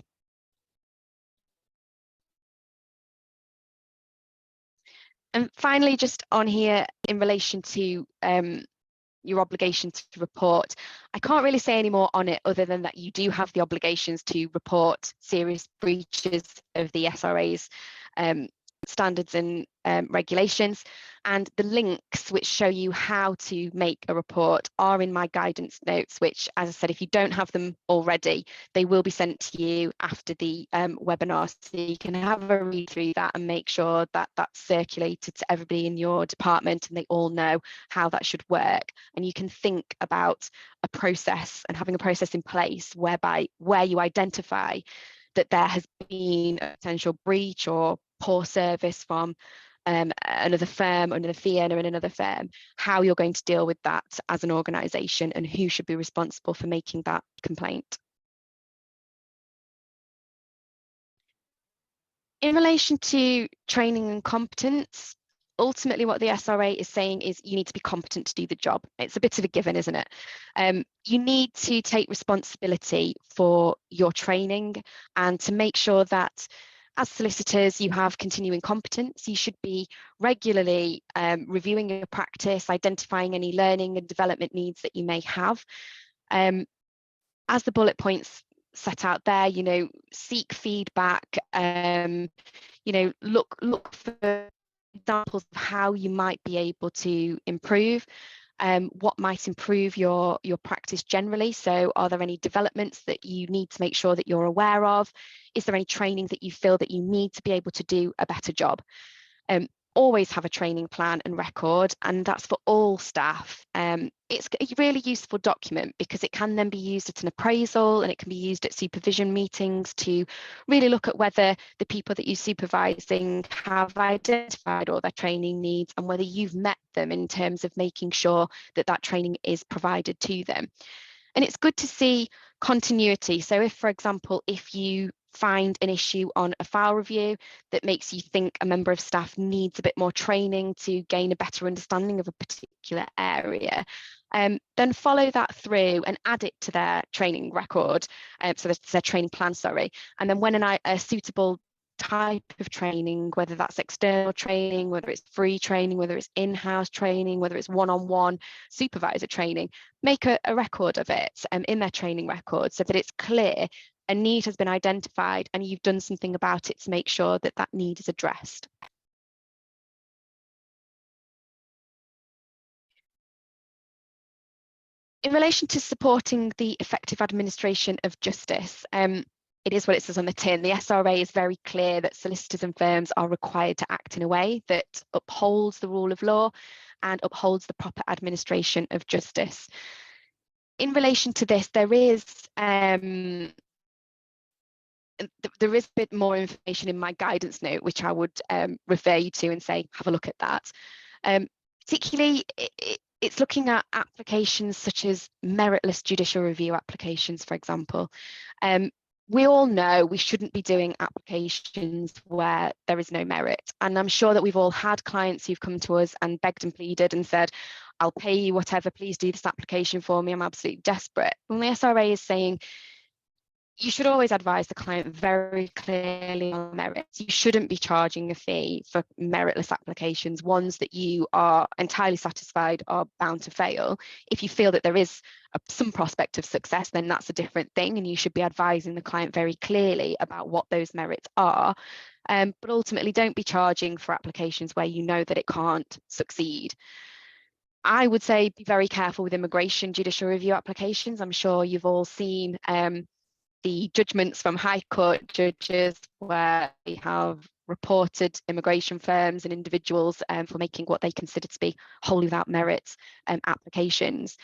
And finally, just on here in relation to your obligation to report, I can't really say any more on it other than that you do have the obligations to report serious breaches of the SRA's standards and regulations, and the links which show you how to make a report are in my guidance notes, which, as I said, if you don't have them already, they will be sent to you after the webinar, so you can have a read through that and make sure that that's circulated to everybody in your department and they all know how that should work. And you can think about a process and having a process in place whereby where you identify that there has been a potential breach or poor service from another firm, another fee earner in another firm, how you're going to deal with that as an organisation and who should be responsible for making that complaint. In relation to training and competence, ultimately what the SRA is saying is you need to be competent to do the job. It's a bit of a given, isn't it? You need to take responsibility for your training and to make sure that as solicitors, you have continuing competence. You should be regularly reviewing your practice, identifying any learning and development needs that you may have. As the bullet points set out there, you know, seek feedback, you know, look for examples of how you might be able to improve. What might improve your practice generally. So are there any developments that you need to make sure that you're aware of? Is there any training that you feel that you need to be able to do a better job? Always have a training plan and record, and that's for all staff. It's a really useful document because it can then be used at an appraisal and it can be used at supervision meetings to really look at whether the people that you're supervising have identified all their training needs and whether you've met them in terms of making sure that that training is provided to them. And it's good to see continuity. So if, for example, if you find an issue on a file review that makes you think a member of staff needs a bit more training to gain a better understanding of a particular area, then follow that through and add it to their training record, so that's their training plan, sorry. And then when a suitable type of training, whether that's external training, whether it's free training, whether it's in-house training, whether it's one-on-one supervisor training, make a record of it in their training record so that it's clear a need has been identified and you've done something about it to make sure that that need is addressed. In relation to supporting the effective administration of justice, it is what it says on the tin. The SRA is very clear that solicitors and firms are required to act in a way that upholds the rule of law and upholds the proper administration of justice. In relation to this, there is a bit more information in my guidance note, which I would refer you to and say, have a look at that. Particularly, it's looking at applications such as meritless judicial review applications, for example. We all know we shouldn't be doing applications where there is no merit. And I'm sure that we've all had clients who've come to us and begged and pleaded and said, I'll pay you whatever, please do this application for me, I'm absolutely desperate. When the SRA is saying, you should always advise the client very clearly on merits. You shouldn't be charging a fee for meritless applications, ones that you are entirely satisfied are bound to fail. If you feel that there is some prospect of success, then that's a different thing, and you should be advising the client very clearly about what those merits are. But ultimately, don't be charging for applications where you know that it can't succeed. I would say be very careful with immigration judicial review applications. I'm sure you've all seen the judgments from High Court judges where they have reported immigration firms and individuals for making what they consider to be wholly without merit applications.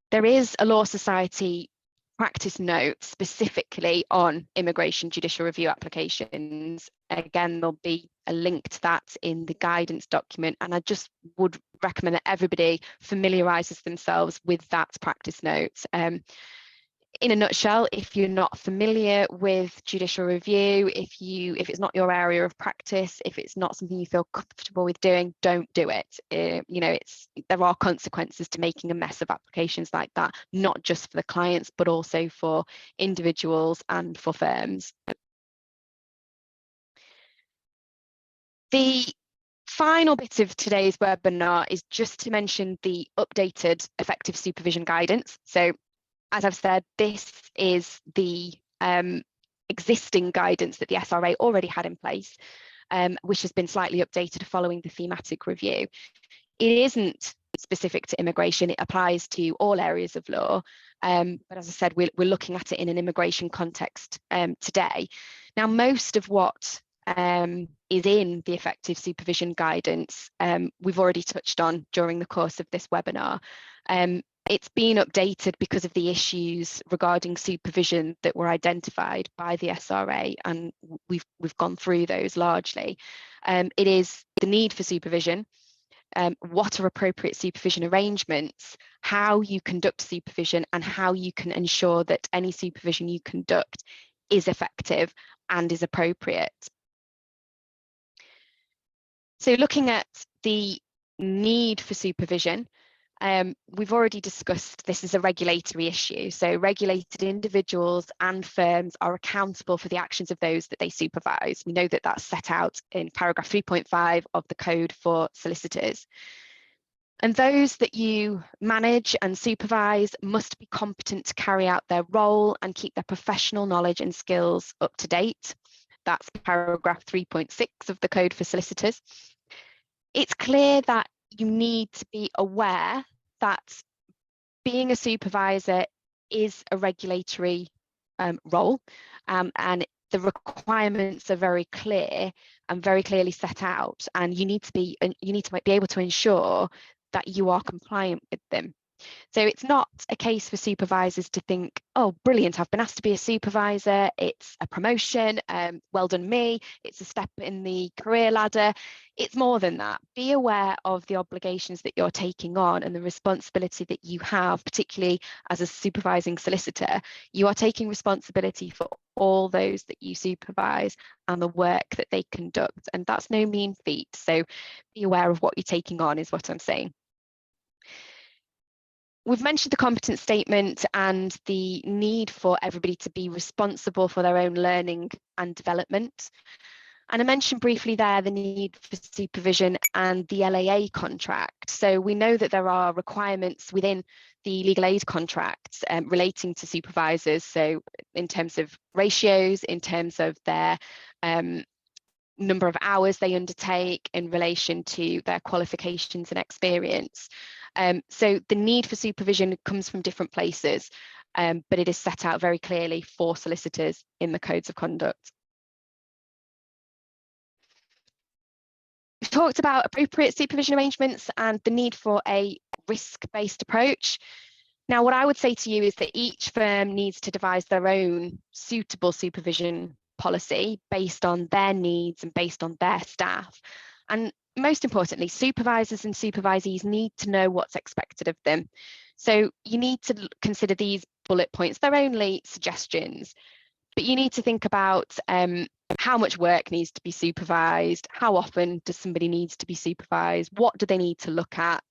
There is a Law Society practice note specifically on immigration judicial review applications. Again, there'll be a link to that in the guidance document, and I just would recommend that everybody familiarises themselves with that practice note. In a nutshell, if you're not familiar with judicial review, if it's not your area of practice, if it's not something you feel comfortable with doing, don't do it. You know, there are consequences to making a mess of applications like that, not just for the clients, but also for individuals and for firms. The final bit of today's webinar is just to mention the updated effective supervision guidance. So, as I've said, this is the existing guidance that the SRA already had in place, which has been slightly updated following the thematic review. It isn't specific to immigration, it applies to all areas of law. But as I said, we're looking at it in an immigration context today. Now, most of what is in the effective supervision guidance, we've already touched on during the course of this webinar. It's been updated because of the issues regarding supervision that were identified by the SRA, and we've gone through those largely. It is the need for supervision, what are appropriate supervision arrangements, how you conduct supervision, and how you can ensure that any supervision you conduct is effective and is appropriate. So looking at the need for supervision, we've already discussed this is a regulatory issue. So regulated individuals and firms are accountable for the actions of those that they supervise. We know that that's set out in paragraph 3.5 of the Code for Solicitors. And those that you manage and supervise must be competent to carry out their role and keep their professional knowledge and skills up to date. That's paragraph 3.6 of the Code for Solicitors. It's clear that you need to be aware that being a supervisor is a regulatory role, and the requirements are very clear and very clearly set out, and you need to be able to ensure that you are compliant with them. So it's not a case for supervisors to think, oh, brilliant, I've been asked to be a supervisor, it's a promotion, well done me, it's a step in the career ladder. It's more than that. Be aware of the obligations that you're taking on and the responsibility that you have, particularly as a supervising solicitor. You are taking responsibility for all those that you supervise and the work that they conduct, and that's no mean feat. So be aware of what you're taking on is what I'm saying. We've mentioned the competence statement and the need for everybody to be responsible for their own learning and development. And I mentioned briefly there the need for supervision and the LAA contract. So we know that there are requirements within the legal aid contracts relating to supervisors. So in terms of ratios, in terms of their number of hours they undertake in relation to their qualifications and experience. So the need for supervision comes from different places, but it is set out very clearly for solicitors in the codes of conduct. We've talked about appropriate supervision arrangements and the need for a risk-based approach. Now, what I would say to you is that each firm needs to devise their own suitable supervision policy based on their needs and based on their staff. And most importantly, supervisors and supervisees need to know what's expected of them. So you need to consider these bullet points. They're only suggestions, but you need to think about how much work needs to be supervised, how often does somebody need to be supervised, what do they need to look at,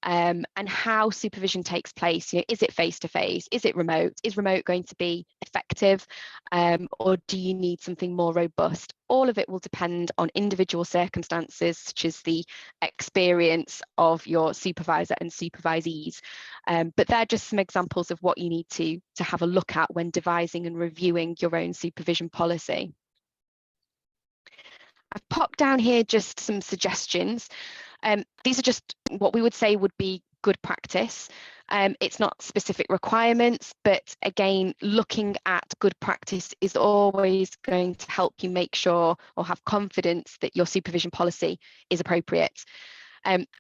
and how supervision takes place. You know, is it face-to-face? Is it remote? Is remote going to be effective, or do you need something more robust? All of it will depend on individual circumstances, such as the experience of your supervisor and supervisees. But they're just some examples of what you need to have a look at when devising and reviewing your own supervision policy. I've popped down here just some suggestions. These are just what we would say would be good practice. It's not specific requirements, but again, looking at good practice is always going to help you make sure or have confidence that your supervision policy is appropriate.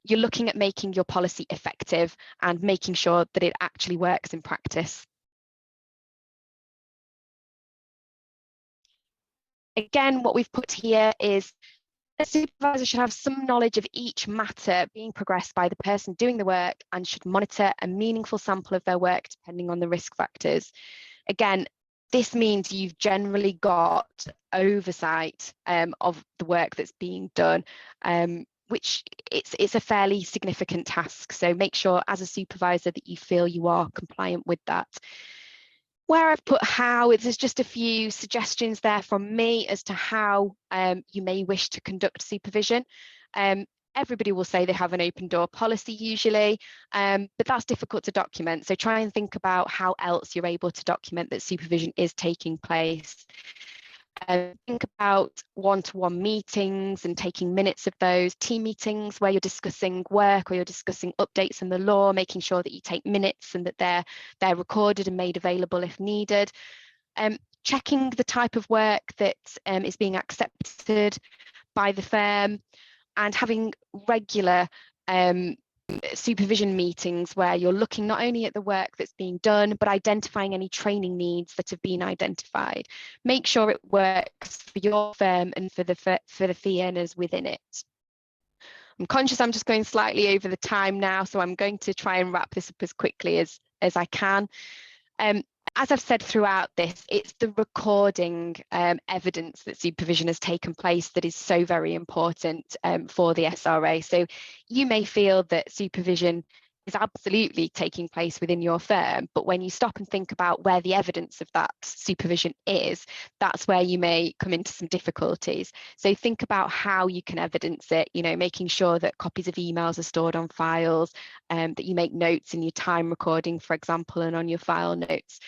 You're looking at making your policy effective and making sure that it actually works in practice. Again, what we've put here is A supervisor should have some knowledge of each matter being progressed by the person doing the work and should monitor a meaningful sample of their work depending on the risk factors. Again, this means you've generally got oversight of the work that's being done, which it's a fairly significant task. So make sure as a supervisor that you feel you are compliant with that. Where I've put how, there's just a few suggestions there from me as to how you may wish to conduct supervision. Everybody will say they have an open door policy usually, but that's difficult to document. So try and think about how else you're able to document that supervision is taking place. Think about one-to-one meetings and taking minutes of those, team meetings where you're discussing work or you're discussing updates in the law, making sure that you take minutes and that they're recorded and made available if needed. Checking the type of work that is being accepted by the firm, and having regular supervision meetings where you're looking not only at the work that's being done, but identifying any training needs that have been identified. Make sure it works for your firm and for the fee earners within it. I'm conscious I'm just going slightly over the time now, so I'm going to try and wrap this up as quickly as I can. As I've said throughout this, it's the recording evidence that supervision has taken place that is so very important for the SRA. So you may feel that supervision is absolutely taking place within your firm, but when you stop and think about where the evidence of that supervision is, that's where you may come into some difficulties. So think about how you can evidence it, you know, making sure that copies of emails are stored on files, that you make notes in your time recording, for example, and on your file notes.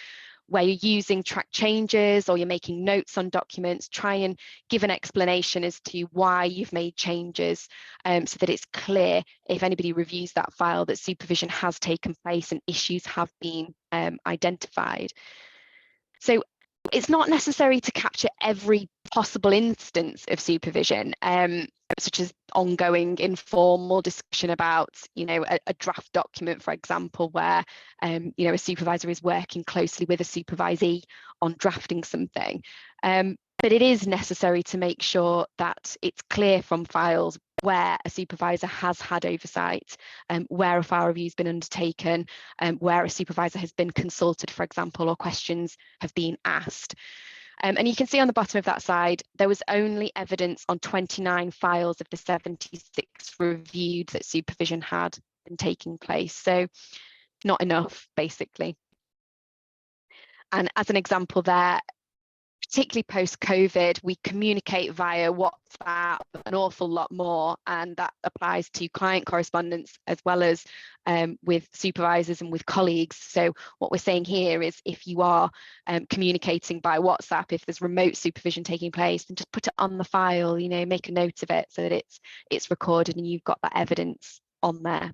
Where you're using track changes or you're making notes on documents, try and give an explanation as to why you've made changes, so that it's clear if anybody reviews that file that supervision has taken place and issues have been identified. So it's not necessary to capture every possible instance of supervision, such as ongoing informal discussion about, you know, a draft document, for example, where, you know, a supervisor is working closely with a supervisee on drafting something. But it is necessary to make sure that it's clear from files where a supervisor has had oversight, where a file review has been undertaken, where a supervisor has been consulted, for example, or questions have been asked. And you can see on the bottom of that slide, there was only evidence on 29 files of the 76 reviewed that supervision had been taking place. So not enough, basically. And as an example there, particularly post-COVID, we communicate via WhatsApp an awful lot more, and that applies to client correspondence as well as with supervisors and with colleagues. So what we're saying here is if you are communicating by WhatsApp, if there's remote supervision taking place, then just put it on the file, you know, make a note of it so that it's recorded and you've got that evidence on there.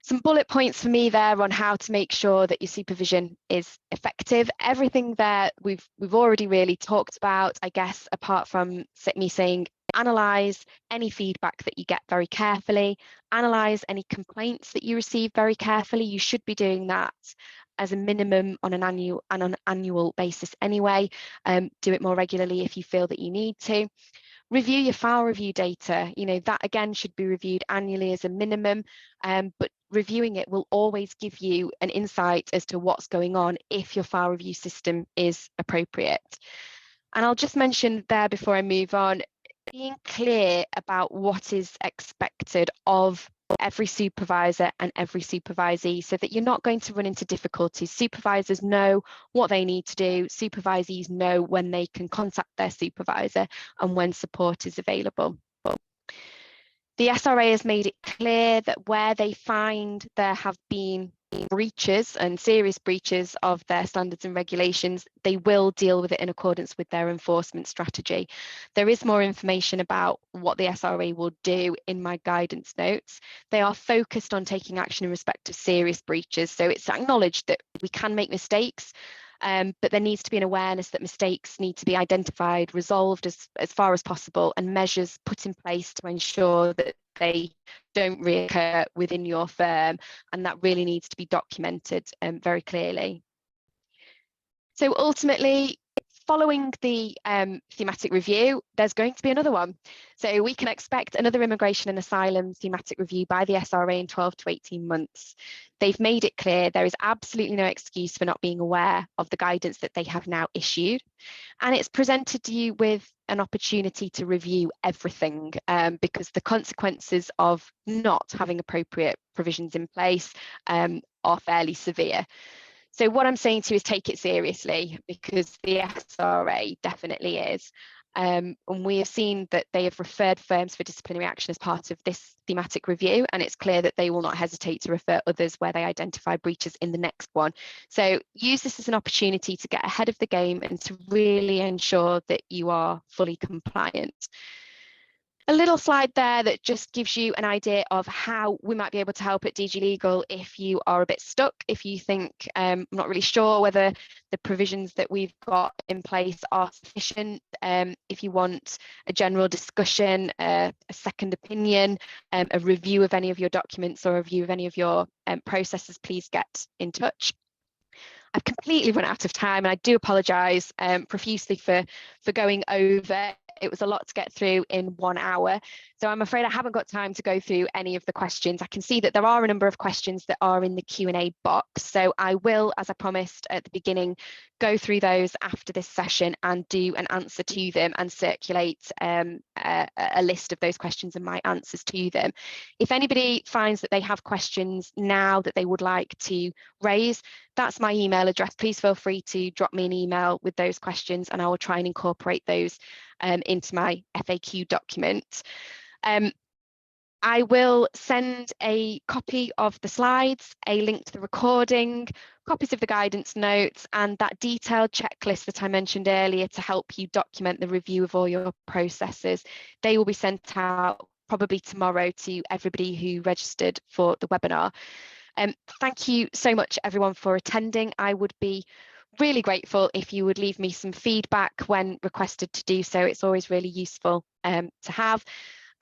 Some bullet points for me there on how to make sure that your supervision is effective. Everything there we've already really talked about, I guess, apart from me saying analyse any feedback that you get very carefully, analyse any complaints that you receive very carefully. You should be doing that as a minimum on an annual basis anyway. Do it more regularly if you feel that you need to. Review your file review data, you know, that again should be reviewed annually as a minimum, but reviewing it will always give you an insight as to what's going on if your file review system is appropriate. And I'll just mention there before I move on, being clear about what is expected of every supervisor and every supervisee so that you're not going to run into difficulties. Supervisors know what they need to do, supervisees know when they can contact their supervisor and when support is available. The SRA has made it clear that where they find there have been breaches and serious breaches of their standards and regulations, they will deal with it in accordance with their enforcement strategy. There is more information about what the SRA will do in my guidance notes. They are focused on taking action in respect of serious breaches. So it's acknowledged that we can make mistakes, but there needs to be an awareness that mistakes need to be identified, resolved as far as possible, and measures put in place to ensure that they don't reoccur within your firm, and that really needs to be documented very clearly. So ultimately, following the thematic review, there's going to be another one. So we can expect another immigration and asylum thematic review by the SRA in 12 to 18 months. They've made it clear there is absolutely no excuse for not being aware of the guidance that they have now issued. And it's presented you with an opportunity to review everything, because the consequences of not having appropriate provisions in place are fairly severe. So what I'm saying to you is take it seriously, because the SRA definitely is. And we have seen that they have referred firms for disciplinary action as part of this thematic review, and it's clear that they will not hesitate to refer others where they identify breaches in the next one. So use this as an opportunity to get ahead of the game and to really ensure that you are fully compliant. A little slide there that just gives you an idea of how we might be able to help at DG Legal if you are a bit stuck, if you think I'm not really sure whether the provisions that we've got in place are sufficient, if you want a general discussion, a second opinion, a review of any of your documents or a review of any of your processes, please get in touch. I've completely run out of time, and I do apologise profusely for going over. It was a lot to get through in 1 hour. So I'm afraid I haven't got time to go through any of the questions. I can see that there are a number of questions that are in the Q&A box. So I will, as I promised at the beginning, go through those after this session and do an answer to them and circulate a list of those questions and my answers to them. If anybody finds that they have questions now that they would like to raise, that's my email address. Please feel free to drop me an email with those questions, and I will try and incorporate those into my FAQ document. I will send a copy of the slides, a link to the recording, copies of the guidance notes, and that detailed checklist that I mentioned earlier to help you document the review of all your processes. They will be sent out probably tomorrow to everybody who registered for the webinar. Thank you so much, everyone, for attending. I would be really grateful if you would leave me some feedback when requested to do so. It's always really useful to have.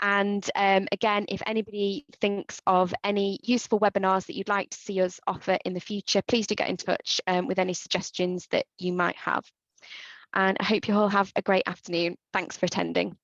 And again, if anybody thinks of any useful webinars that you'd like to see us offer in the future, please do get in touch with any suggestions that you might have. And I hope you all have a great afternoon. Thanks for attending.